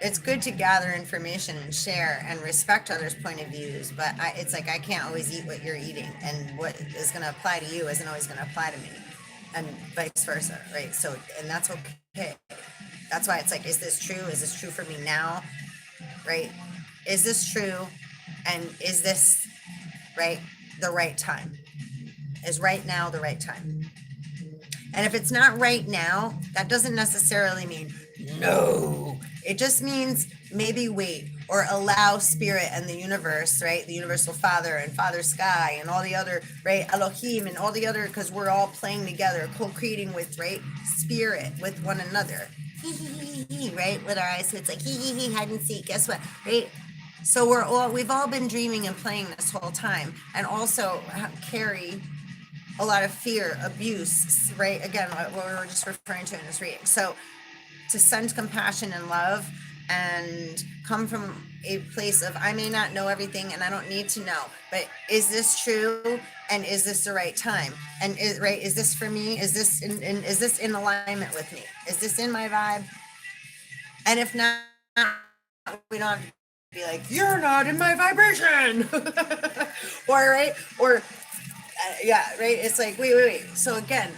it's good to gather information and share and respect others' point of views, but it's like I can't always eat what you're eating, and what is going to apply to you isn't always going to apply to me. and vice versa, right? So, and that's okay. That's why it's like, is this true? Is this true for me now? Right? Is this true? And is this, right, the right time? Is right now the right time? And if it's not right now, that doesn't necessarily mean no. It just means maybe wait or allow spirit and the universe, right? The universal father and father sky and all the other, right? Elohim and all the other, because we're all playing together, co-creating with, right? Spirit with one another. Right? With our eyes, so it's like hide and seek. Guess what? Right? So we've all been dreaming and playing this whole time, and also carry a lot of fear, abuse, right? Again, what we were just referring to in this reading. So to send compassion and love and come from a place of, I may not know everything and I don't need to know, but is this true? And is this the right time? And is this for me? Is this is this in alignment with me? Is this in my vibe? And if not, we don't have to be like, you're not in my vibration. Or, right? Or, yeah, right. It's like, wait. So again,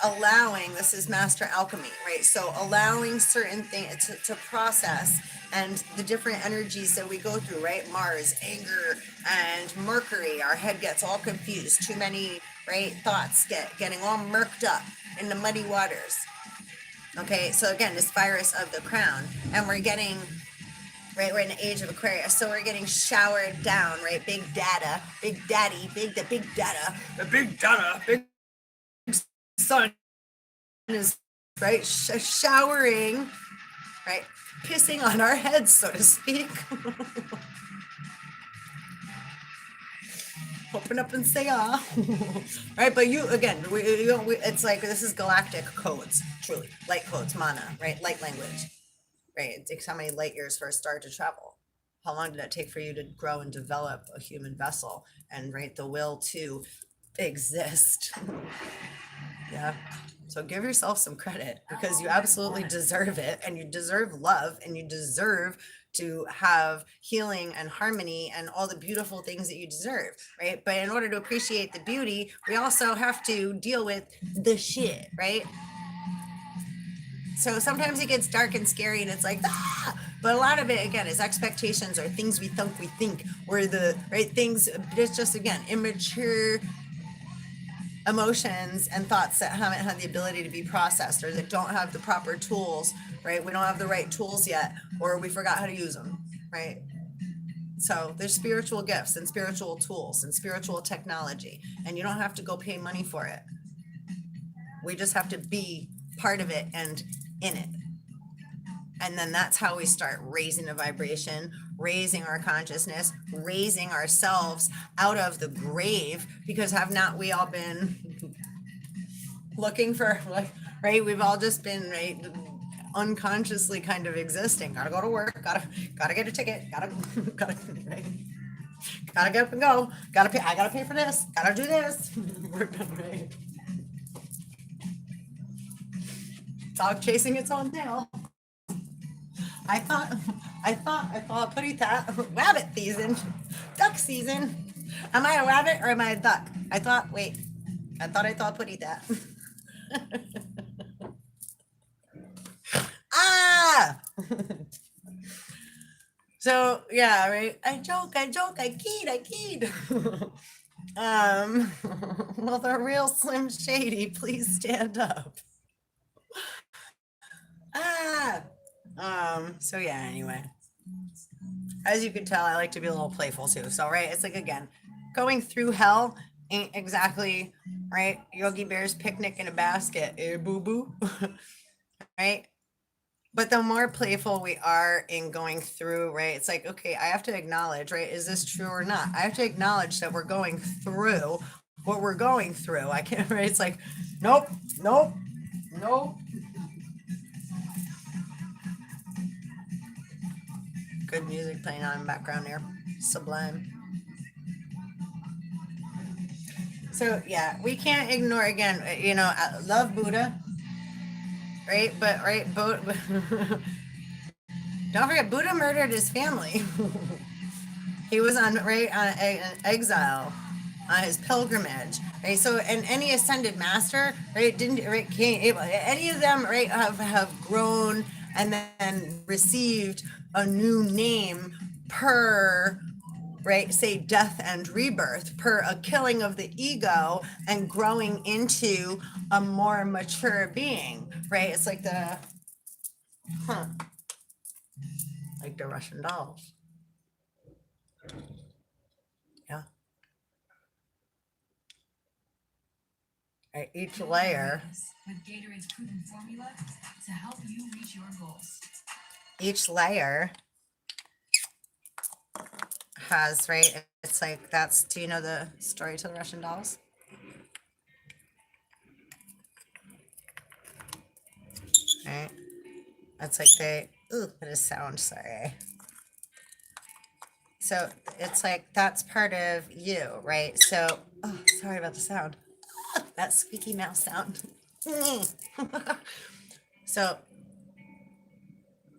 allowing, this is master alchemy, right? So allowing certain things to process, and the different energies that we go through, right? Mars, anger, and Mercury, our head gets all confused. Too many, right? Thoughts getting all murked up in the muddy waters. Okay, so again, this virus of the crown, and we're getting, right, we're in the age of Aquarius, so we're getting showered down, right? Big data, big daddy, big data, the big data, big sun is, right, showering, right, pissing on our heads, so to speak. Open up and say ah. Right, but you, again, it's like, this is galactic codes, truly, light codes, mana, right, light language. Right, it takes how many light years for a star to travel? How long did it take for you to grow and develop a human vessel, and, right, the will to exist? Yeah. So give yourself some credit, because you absolutely deserve it, and you deserve love, and you deserve to have healing and harmony and all the beautiful things that you deserve, right? But in order to appreciate the beauty, we also have to deal with the shit, right? So sometimes it gets dark and scary, and it's like, ah! But a lot of it, again, is expectations or things we think, or the right things. It's just, again, immature emotions and thoughts that haven't had the ability to be processed, or that don't have the proper tools, right? We don't have the right tools yet, or we forgot how to use them, right? So there's spiritual gifts and spiritual tools and spiritual technology, and you don't have to go pay money for it. We just have to be part of it and in it. And then that's how we start raising the vibration, raising our consciousness, raising ourselves out of the grave, because have not we all been looking for, like, right? We've all just been, right, unconsciously kind of existing. Gotta go to work, gotta get a ticket, gotta right? Gotta get up and go, gotta pay, I gotta pay for this, gotta do this. Right? Dog chasing its own tail. I thought Purita, rabbit season, duck season. Am I a rabbit or am I a duck? I thought Purita. Ah! So, yeah, right. I joke, I kid. Well, the real Slim Shady, please stand up. So yeah, anyway, as you can tell, I like to be a little playful too. So, right, it's like, again, going through hell ain't exactly, right, Yogi Bear's picnic in a basket, boo boo. Right? But the more playful we are in going through, right, it's like, okay, I have to acknowledge, right, is this true or not? I have to acknowledge that we're going through what we're going through. I can't, right? It's like, nope. Good music playing on in the background here. Sublime. So yeah, we can't ignore, again, you know, I love Buddha, right? But right, don't forget, Buddha murdered his family. He was on exile, his pilgrimage, right? So, and any ascended master, right, didn't, right, can't, any of them, right, have grown and then received a new name per, right, say death and rebirth, per a killing of the ego and growing into a more mature being, right? It's like huh, like the Russian dolls. Yeah. Right, each layer. With Gatorade's proven formula to help you reach your goals. Each layer has, right, it's like that's, do you know the story to the Russian dolls? Right? That's like they, ooh, what is sound, sorry. So it's like that's part of you, right? So, oh, sorry about the sound. That squeaky mouse sound. So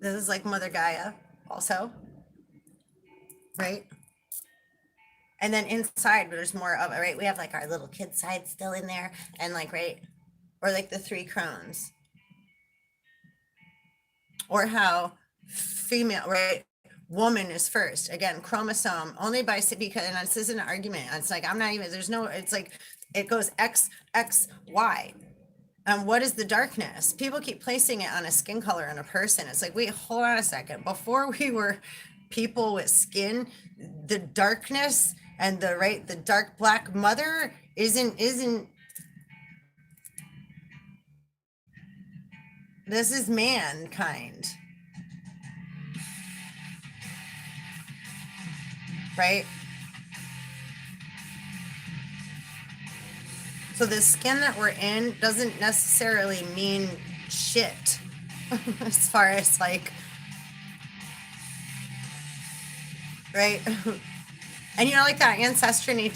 this is like Mother Gaia also, right? And then inside there's more of it, right? We have like our little kid side still in there, and like, right, or like the three crones, or how female, right, woman is first, again, chromosome only by, because, and this isn't an argument, it's like I'm not even, there's no, it's like it goes XXY. And what is the darkness? People keep placing it on a skin color in a person. It's like, wait, hold on a second. Before we were people with skin, the darkness and the, right, the dark black mother isn't, this is mankind, right? So the skin that we're in doesn't necessarily mean shit as far as like, right? And you know, like that ancestry, the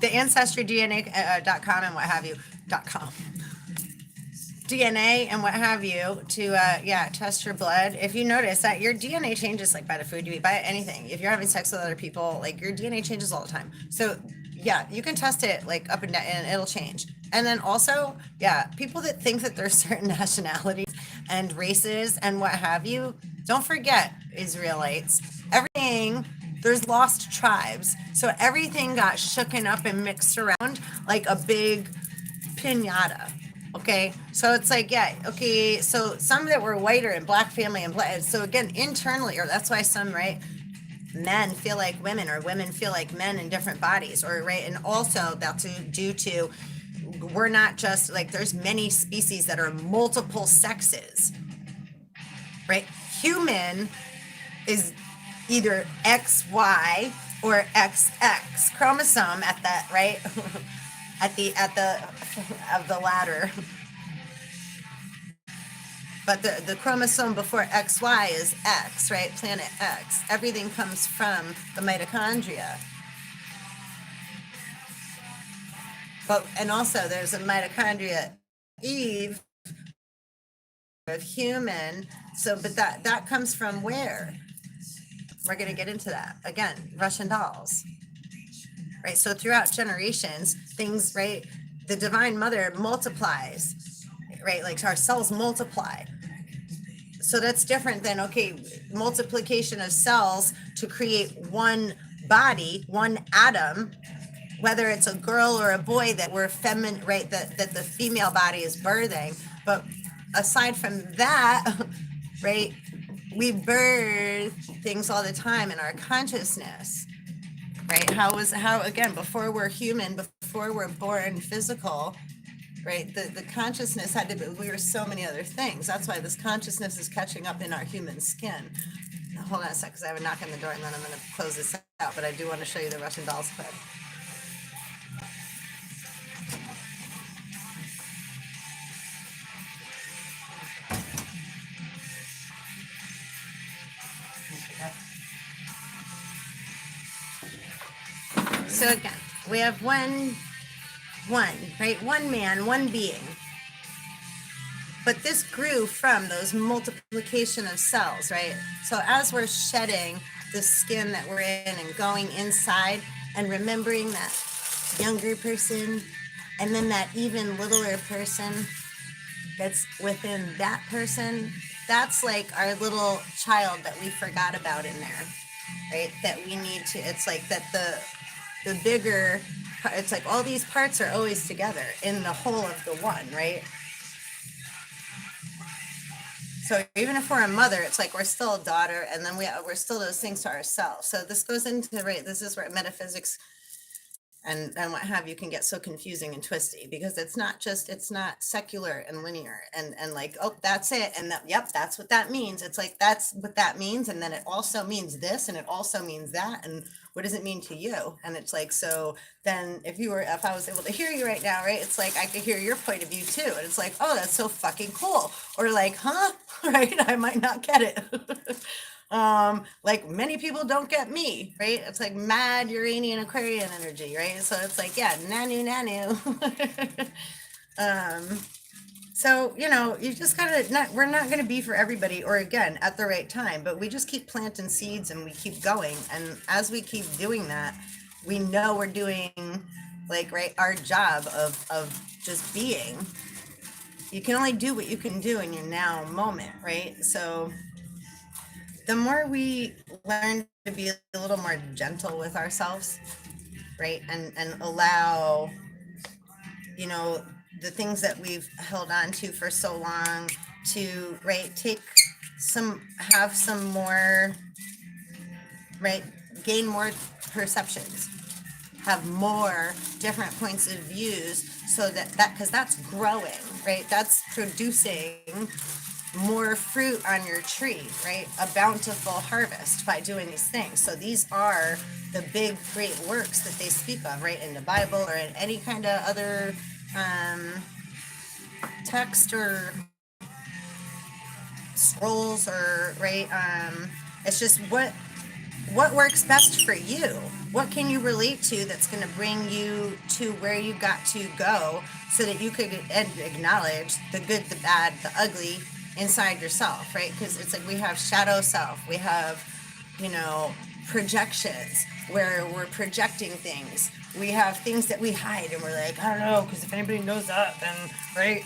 ancestrydna.com and what have you, .com. DNA and what have you to yeah, test your blood. If you notice that your DNA changes like by the food you eat, by anything, if you're having sex with other people, like your DNA changes all the time. So yeah, you can test it like up and down and it'll change. And then also, yeah, people that think that there's certain nationalities and races and what have you, don't forget Israelites. Everything, there's lost tribes. So everything got shooken up and mixed around like a big pinata. Okay, so it's like, yeah, okay, so some that were whiter and black family and black, so again, internally, or that's why some, right, men feel like women or women feel like men in different bodies, or, right, and also that's due to, we're not just like, there's many species that are multiple sexes, right? Human is either XY or XX chromosome at that, right? at the of the ladder. But the chromosome before XY is X, right? Planet X. Everything comes from the mitochondria. But, and also there's a mitochondria Eve of human. So, but that comes from where? We're going to get into that. Again, Russian dolls. Right? So throughout generations, things, right? The Divine Mother multiplies, right? Like our cells multiply. So that's different than, okay, multiplication of cells to create one body, one atom, whether it's a girl or a boy that we're feminine, right? That the female body is birthing. But aside from that, right, we birth things all the time in our consciousness, right? How again, before we're human, before we're born physical, right? The consciousness had to be, we were so many other things. That's why this consciousness is catching up in our human skin. Now, hold on a sec, because I have a knock on the door and then I'm going to close this out, but I do want to show you the Russian dolls quick. So again, we have one, right? One man, one being. But this grew from those multiplication of cells, right? So as we're shedding the skin that we're in and going inside and remembering that younger person and then that even littler person that's within that person, that's like our little child that we forgot about in there, right? That we need to, it's like that the bigger, it's like all these parts are always together in the whole of the one, right? So even if we're a mother, it's like we're still a daughter, and then we're still those things to ourselves. So this goes into, right, this is where metaphysics and what have you can get so confusing and twisty, because it's not secular and linear and like, oh, that's it, and that, yep, that's what that means. It's like, that's what that means, and then it also means this, and it also means that, and what does it mean to you? And it's like, so then if I was able to hear you right now, right, it's like I could hear your point of view too, and it's like, oh, that's so fucking cool, or like, huh, right, I might not get it. Like many people don't get me, right? It's like mad Uranian Aquarian energy, right? So it's like, yeah, nanu. So, you just gotta, we're not gonna be for everybody, or again, at the right time, but we just keep planting seeds and we keep going. And as we keep doing that, we know we're doing, like, right, our job of just being. You can only do what you can do in your now moment, right? So the more we learn to be a little more gentle with ourselves, right, and allow, the things that we've held on to for so long to, right, have some more, right, gain more perceptions, have more different points of views, so that because that's growing, right, that's producing more fruit on your tree, right? A bountiful harvest by doing these things. So these are the big, great works that they speak of, right, in the Bible or in any kind of other text or scrolls, or right. It's just what works best for you. What can you relate to that's going to bring you to where you got to go, so that you could acknowledge the good, the bad, the ugly inside yourself, right? Because it's like we have shadow self, we have, projections where we're projecting things. We have things that we hide, and we're like, I don't know, because if anybody knows that, then, right?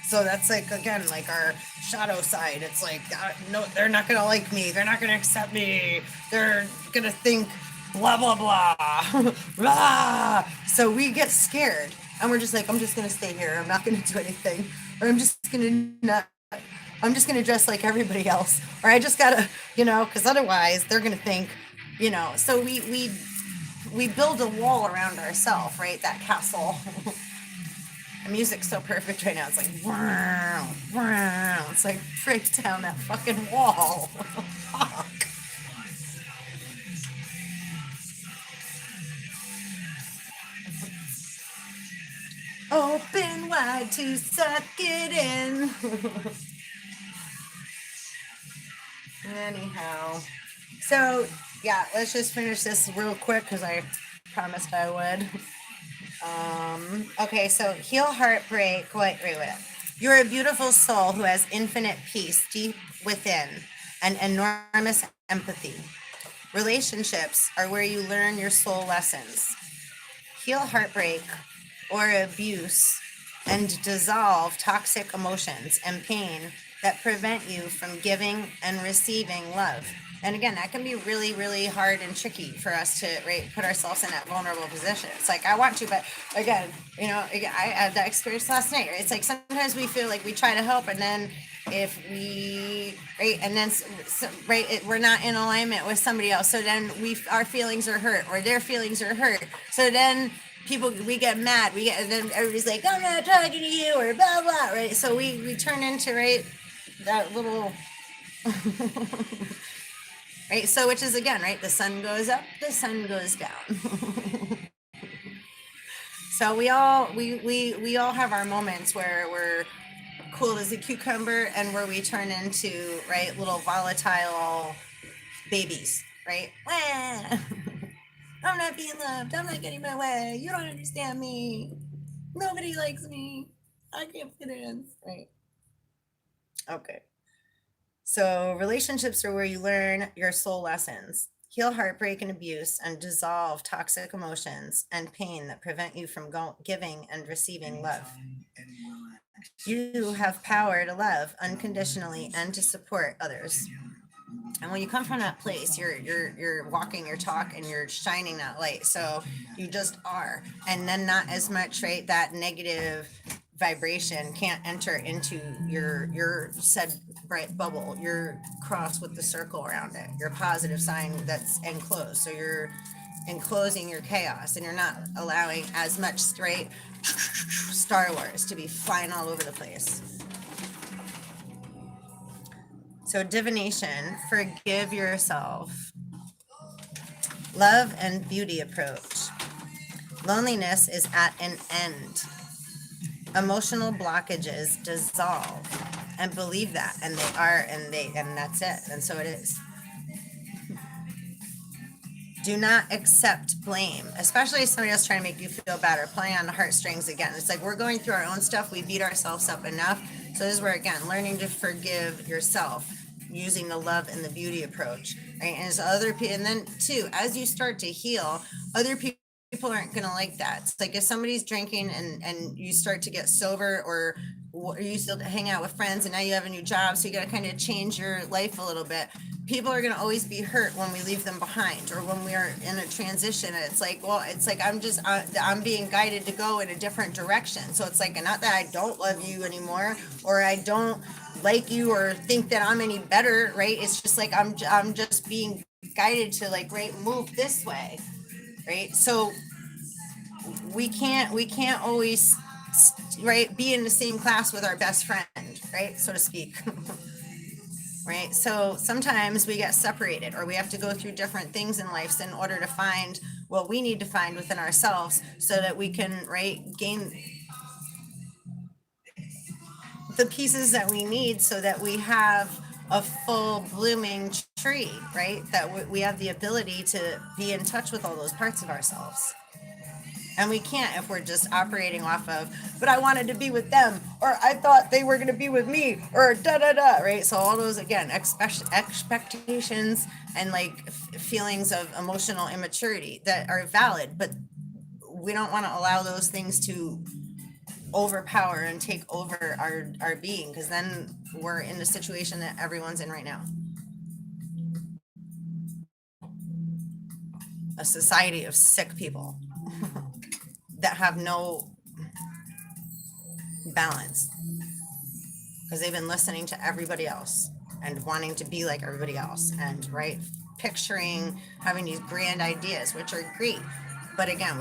So that's like, again, like our shadow side. It's like, no, they're not going to like me. They're not going to accept me. They're going to think blah, blah, blah, blah. So we get scared, and we're just like, I'm just going to stay here. I'm not going to do anything. Or I'm just going to dress like everybody else. Or I just got to, because otherwise they're going to think, so we build a wall around ourselves, right? That castle. The music's so perfect right now. It's like, wow, wow. It's like, break down that fucking wall. Fuck. Open wide to suck it in. Anyhow, so yeah, let's just finish this real quick because I promised I would. Okay, so heal heartbreak. Wait. You're a beautiful soul who has infinite peace deep within and enormous empathy. Relationships are where you learn your soul lessons. Heal heartbreak or abuse and dissolve toxic emotions and pain that prevent you from giving and receiving love. And again, that can be really, really hard and tricky for us to, right, put ourselves in that vulnerable position. It's like, I want to, but again, I had that experience last night. Right? It's like sometimes we feel like we try to help, and then if we, right, and then, we're not in alignment with somebody else. So then our feelings are hurt, or their feelings are hurt. So then we get mad. And then everybody's like, I'm not talking to you, or blah, blah, right? So we turn into, right, that little... Right, so which is, again, right, the sun goes up, the sun goes down. So we all have our moments where we're cool as a cucumber, and where we turn into, right, little volatile babies, right? I'm not being loved, I'm not getting my way, you don't understand me, nobody likes me, I can't fit in, right? Okay. So relationships are where you learn your soul lessons, heal heartbreak and abuse, and dissolve toxic emotions and pain that prevent you from giving and receiving love. You have power to love unconditionally and to support others. And when you come from that place, you're walking your talk and you're shining that light. So you just are. And then not as much, right? That negative vibration can't enter into your said bright bubble, your cross with the circle around it, your positive sign that's enclosed. So you're enclosing your chaos and you're not allowing as much straight Star Wars to be flying all over the place. So divination, forgive yourself. Love and beauty approach. Loneliness is at an end. Emotional blockages dissolve. And believe that. And they are, and that's it. And so it is. Do not accept blame, especially if somebody else trying to make you feel bad or playing on the heartstrings again. It's like we're going through our own stuff. We beat ourselves up enough. So this is where, again, learning to forgive yourself using the love and the beauty approach. Right? And as other people, and then too, as you start to heal, other people aren't going to like that. It's like if somebody's drinking and you start to get sober, or you still hang out with friends and now you have a new job, so you got to kind of change your life a little bit. People are going to always be hurt when we leave them behind or when we are in a transition. It's like, well, it's like I'm being guided to go in a different direction. So it's like, not that I don't love you anymore or I don't like you or think that I'm any better, right? It's just like I'm just being guided to, like, right, move this way, right? So we can't always, right, be in the same class with our best friend, right, so to speak. Right? So sometimes we get separated or we have to go through different things in life in order to find what we need to find within ourselves so that we can, right, gain the pieces that we need so that we have a full blooming tree, right? That we have the ability to be in touch with all those parts of ourselves. And we can't if we're just operating off of, but I wanted to be with them, or I thought they were going to be with me, or da da da, right? So all those, again, expectations and like feelings of emotional immaturity that are valid, but we don't want to allow those things to overpower and take over our being, because then we're in the situation that everyone's in right now. A society of sick people that have no balance because they've been listening to everybody else and wanting to be like everybody else, and right, picturing having these grand ideas, which are great, but again,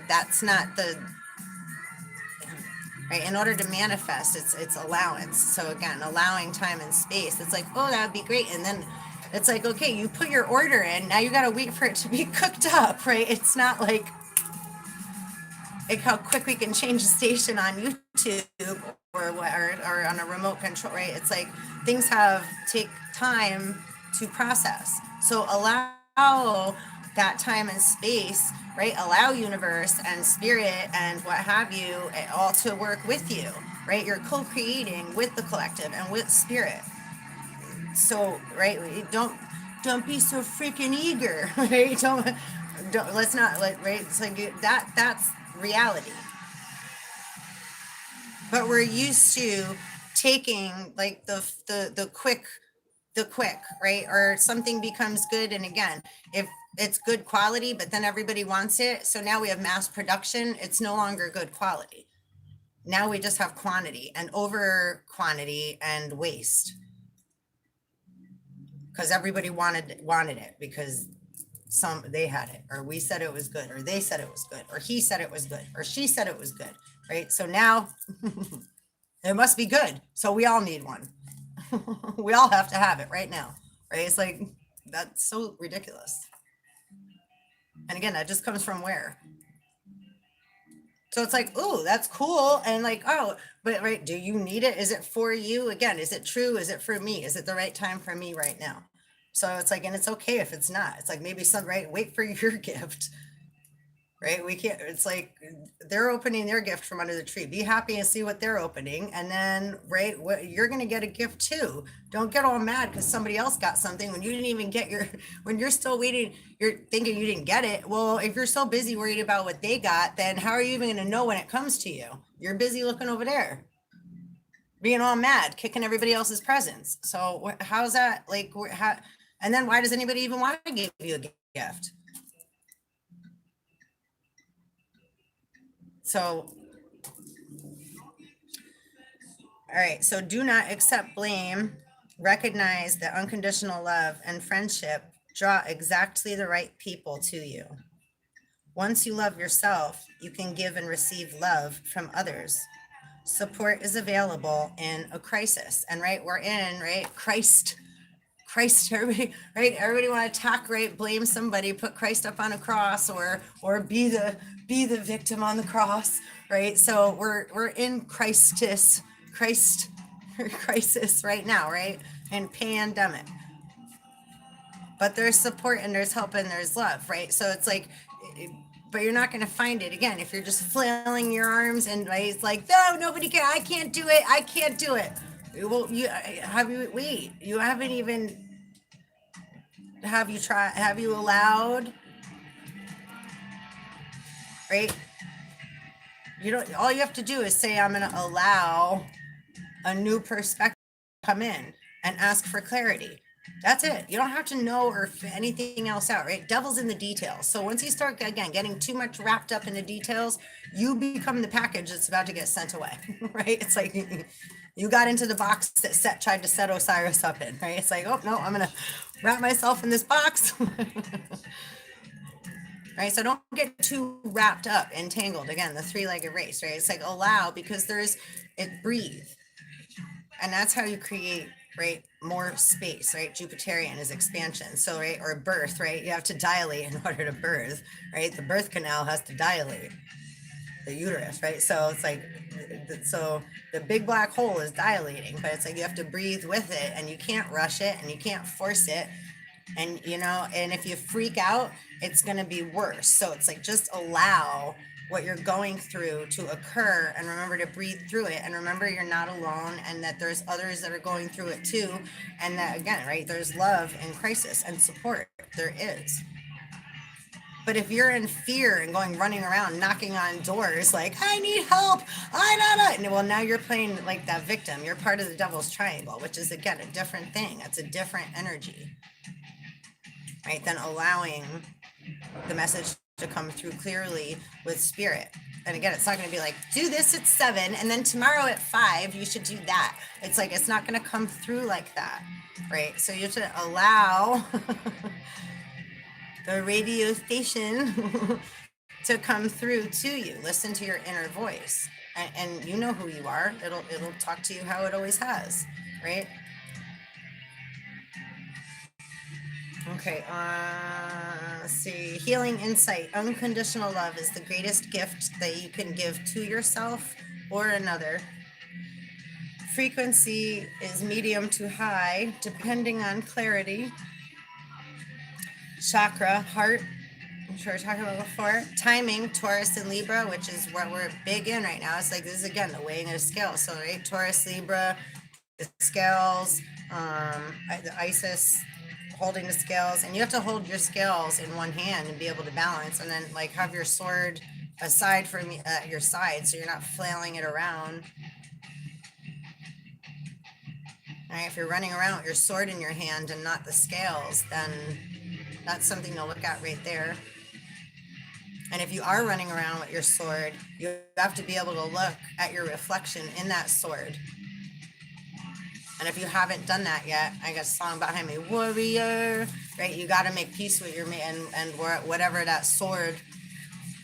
that's not the right. In order to manifest, it's allowance. So again, allowing time and space. It's like, oh, that would be great, and then it's like, okay, you put your order in, now you got to wait for it to be cooked up, right? It's not like how quick we can change the station on YouTube or on a remote control, right? It's like things take time to process. So allow that time and space, right? Allow universe and spirit and what have you all to work with you, right? You're co-creating with the collective and with spirit. So, right, don't be so freaking eager, right? Don't let's not let, right? It's like that's reality. But we're used to taking like the quick, right? Or something becomes good, and again, if it's good quality, but then everybody wants it, so now we have mass production. It's no longer good quality. Now we just have quantity and over quantity and waste because everybody wanted it because they had it, or we said it was good, or they said it was good, or he said it was good, or she said it was good, right? So now it must be good, so we all need one. We all have to have it right now, right? It's like, that's so ridiculous. And again, that just comes from where? So it's like, oh, that's cool, and like, oh, but right, do you need it? Is it for you? Again, is it true? Is it for me? Is it the right time for me right now? So it's like, and it's okay if it's not. It's like maybe wait for your gift. right? We can't, it's like they're opening their gift from under the tree. Be happy and see what they're opening. And then, right, you're going to get a gift too. Don't get all mad because somebody else got something when you didn't even get your, when you're still waiting, you're thinking you didn't get it. Well, if you're so busy worried about what they got, then how are you even going to know when it comes to you? You're busy looking over there, being all mad, kicking everybody else's presents. So how's that like, how, and then why does anybody even want to give you a gift? So, all right, so do not accept blame. Recognize that unconditional love and friendship draw exactly the right people to you. Once you love yourself, you can give and receive love from others. Support is available in a crisis. And right, we're in, right? Christ, everybody, right? Everybody want to attack, right? Blame somebody, put Christ up on a cross, or be the victim on the cross, right? So we're in Christ crisis right now, right? And pandemic. But there's support and there's help and there's love, right? So it's like, but you're not going to find it again if you're just flailing your arms and right, it's like, no, nobody can. I can't do it. I can't do it. Well, you haven't even, have you allowed, right? You don't, all you have to do is say, I'm going to allow a new perspective to come in and ask for clarity. That's it. You don't have to know or anything else out, right? Devil's in the details. So once you start, again, getting too much wrapped up in the details, you become the package that's about to get sent away, right? It's like you got into the box that Set tried to set Osiris up in, right? It's like, oh, no, I'm going to wrap myself in this box. Right? So don't get too wrapped up, entangled. Again, the three-legged race, right? It's like allow, because breathe. And that's how you create, right, more space, right? Jupiterian is expansion. So, right, or birth, right? You have to dilate in order to birth, right? The birth canal has to dilate, the uterus, right? So it's like, so the big black hole is dilating, but it's like you have to breathe with it, and you can't rush it and you can't force it. And and if you freak out, it's going to be worse. So it's like, just allow what you're going through to occur, and remember to breathe through it, and remember you're not alone, and that there's others that are going through it too, and that, again, right, there's love in crisis and support. There is. But if you're in fear and running around knocking on doors like, I need help, well, now you're playing like that victim. You're part of the devil's triangle, which is, again, a different thing. It's a different energy, right? Then allowing the message to come through clearly with spirit. And again, it's not going to be like, do this at 7 and then tomorrow at 5 you should do that. It's like, it's not going to come through like that, right? So you have to allow the radio station to come through to you. Listen to your inner voice, and you know who you are. It'll talk to you how it always has, right? Okay, let's see. Healing insight. Unconditional love is the greatest gift that you can give to yourself or another. Frequency is medium to high, depending on clarity. Chakra, heart, I'm sure we talked about before. Timing, Taurus and Libra, which is what we're big in right now. It's like, this is, again, the weighing of scales. So, right, Taurus, Libra, the scales, the Isis, holding the scales, and you have to hold your scales in one hand and be able to balance, and then like have your sword aside from your side, so you're not flailing it around. All right, if you're running around with your sword in your hand and not the scales, then that's something to look at right there. And if you are running around with your sword, you have to be able to look at your reflection in that sword. And if you haven't done that yet, I got a song behind me, warrior, right? You got to make peace with your man and whatever that sword,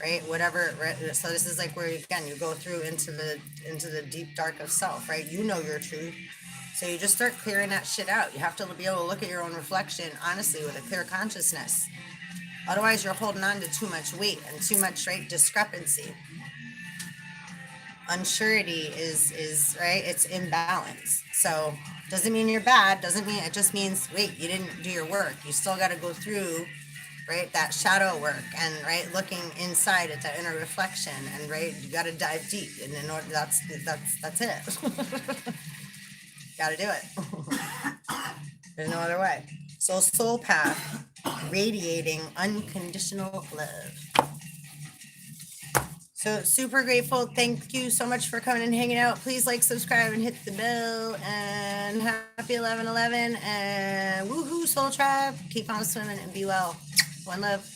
right? Whatever. Right? So this is like where, again, you go through into the deep dark of self, right? You know your truth. So you just start clearing that shit out. You have to be able to look at your own reflection honestly with a clear consciousness. Otherwise, you're holding on to too much weight and too much, right, discrepancy. Unsurety is right, it's imbalance. So doesn't mean you're bad, doesn't mean, it just means, wait, you didn't do your work. You still got to go through, right? That shadow work, and right, looking inside at that inner reflection, and right, you got to dive deep, and in order, that's it. Got to do it. There's no other way. Soul path, radiating unconditional love. So super grateful. Thank you so much for coming and hanging out. Please like, subscribe, and hit the bell. And happy 11/11. And woohoo, Soul Tribe. Keep on swimming and be well. One love.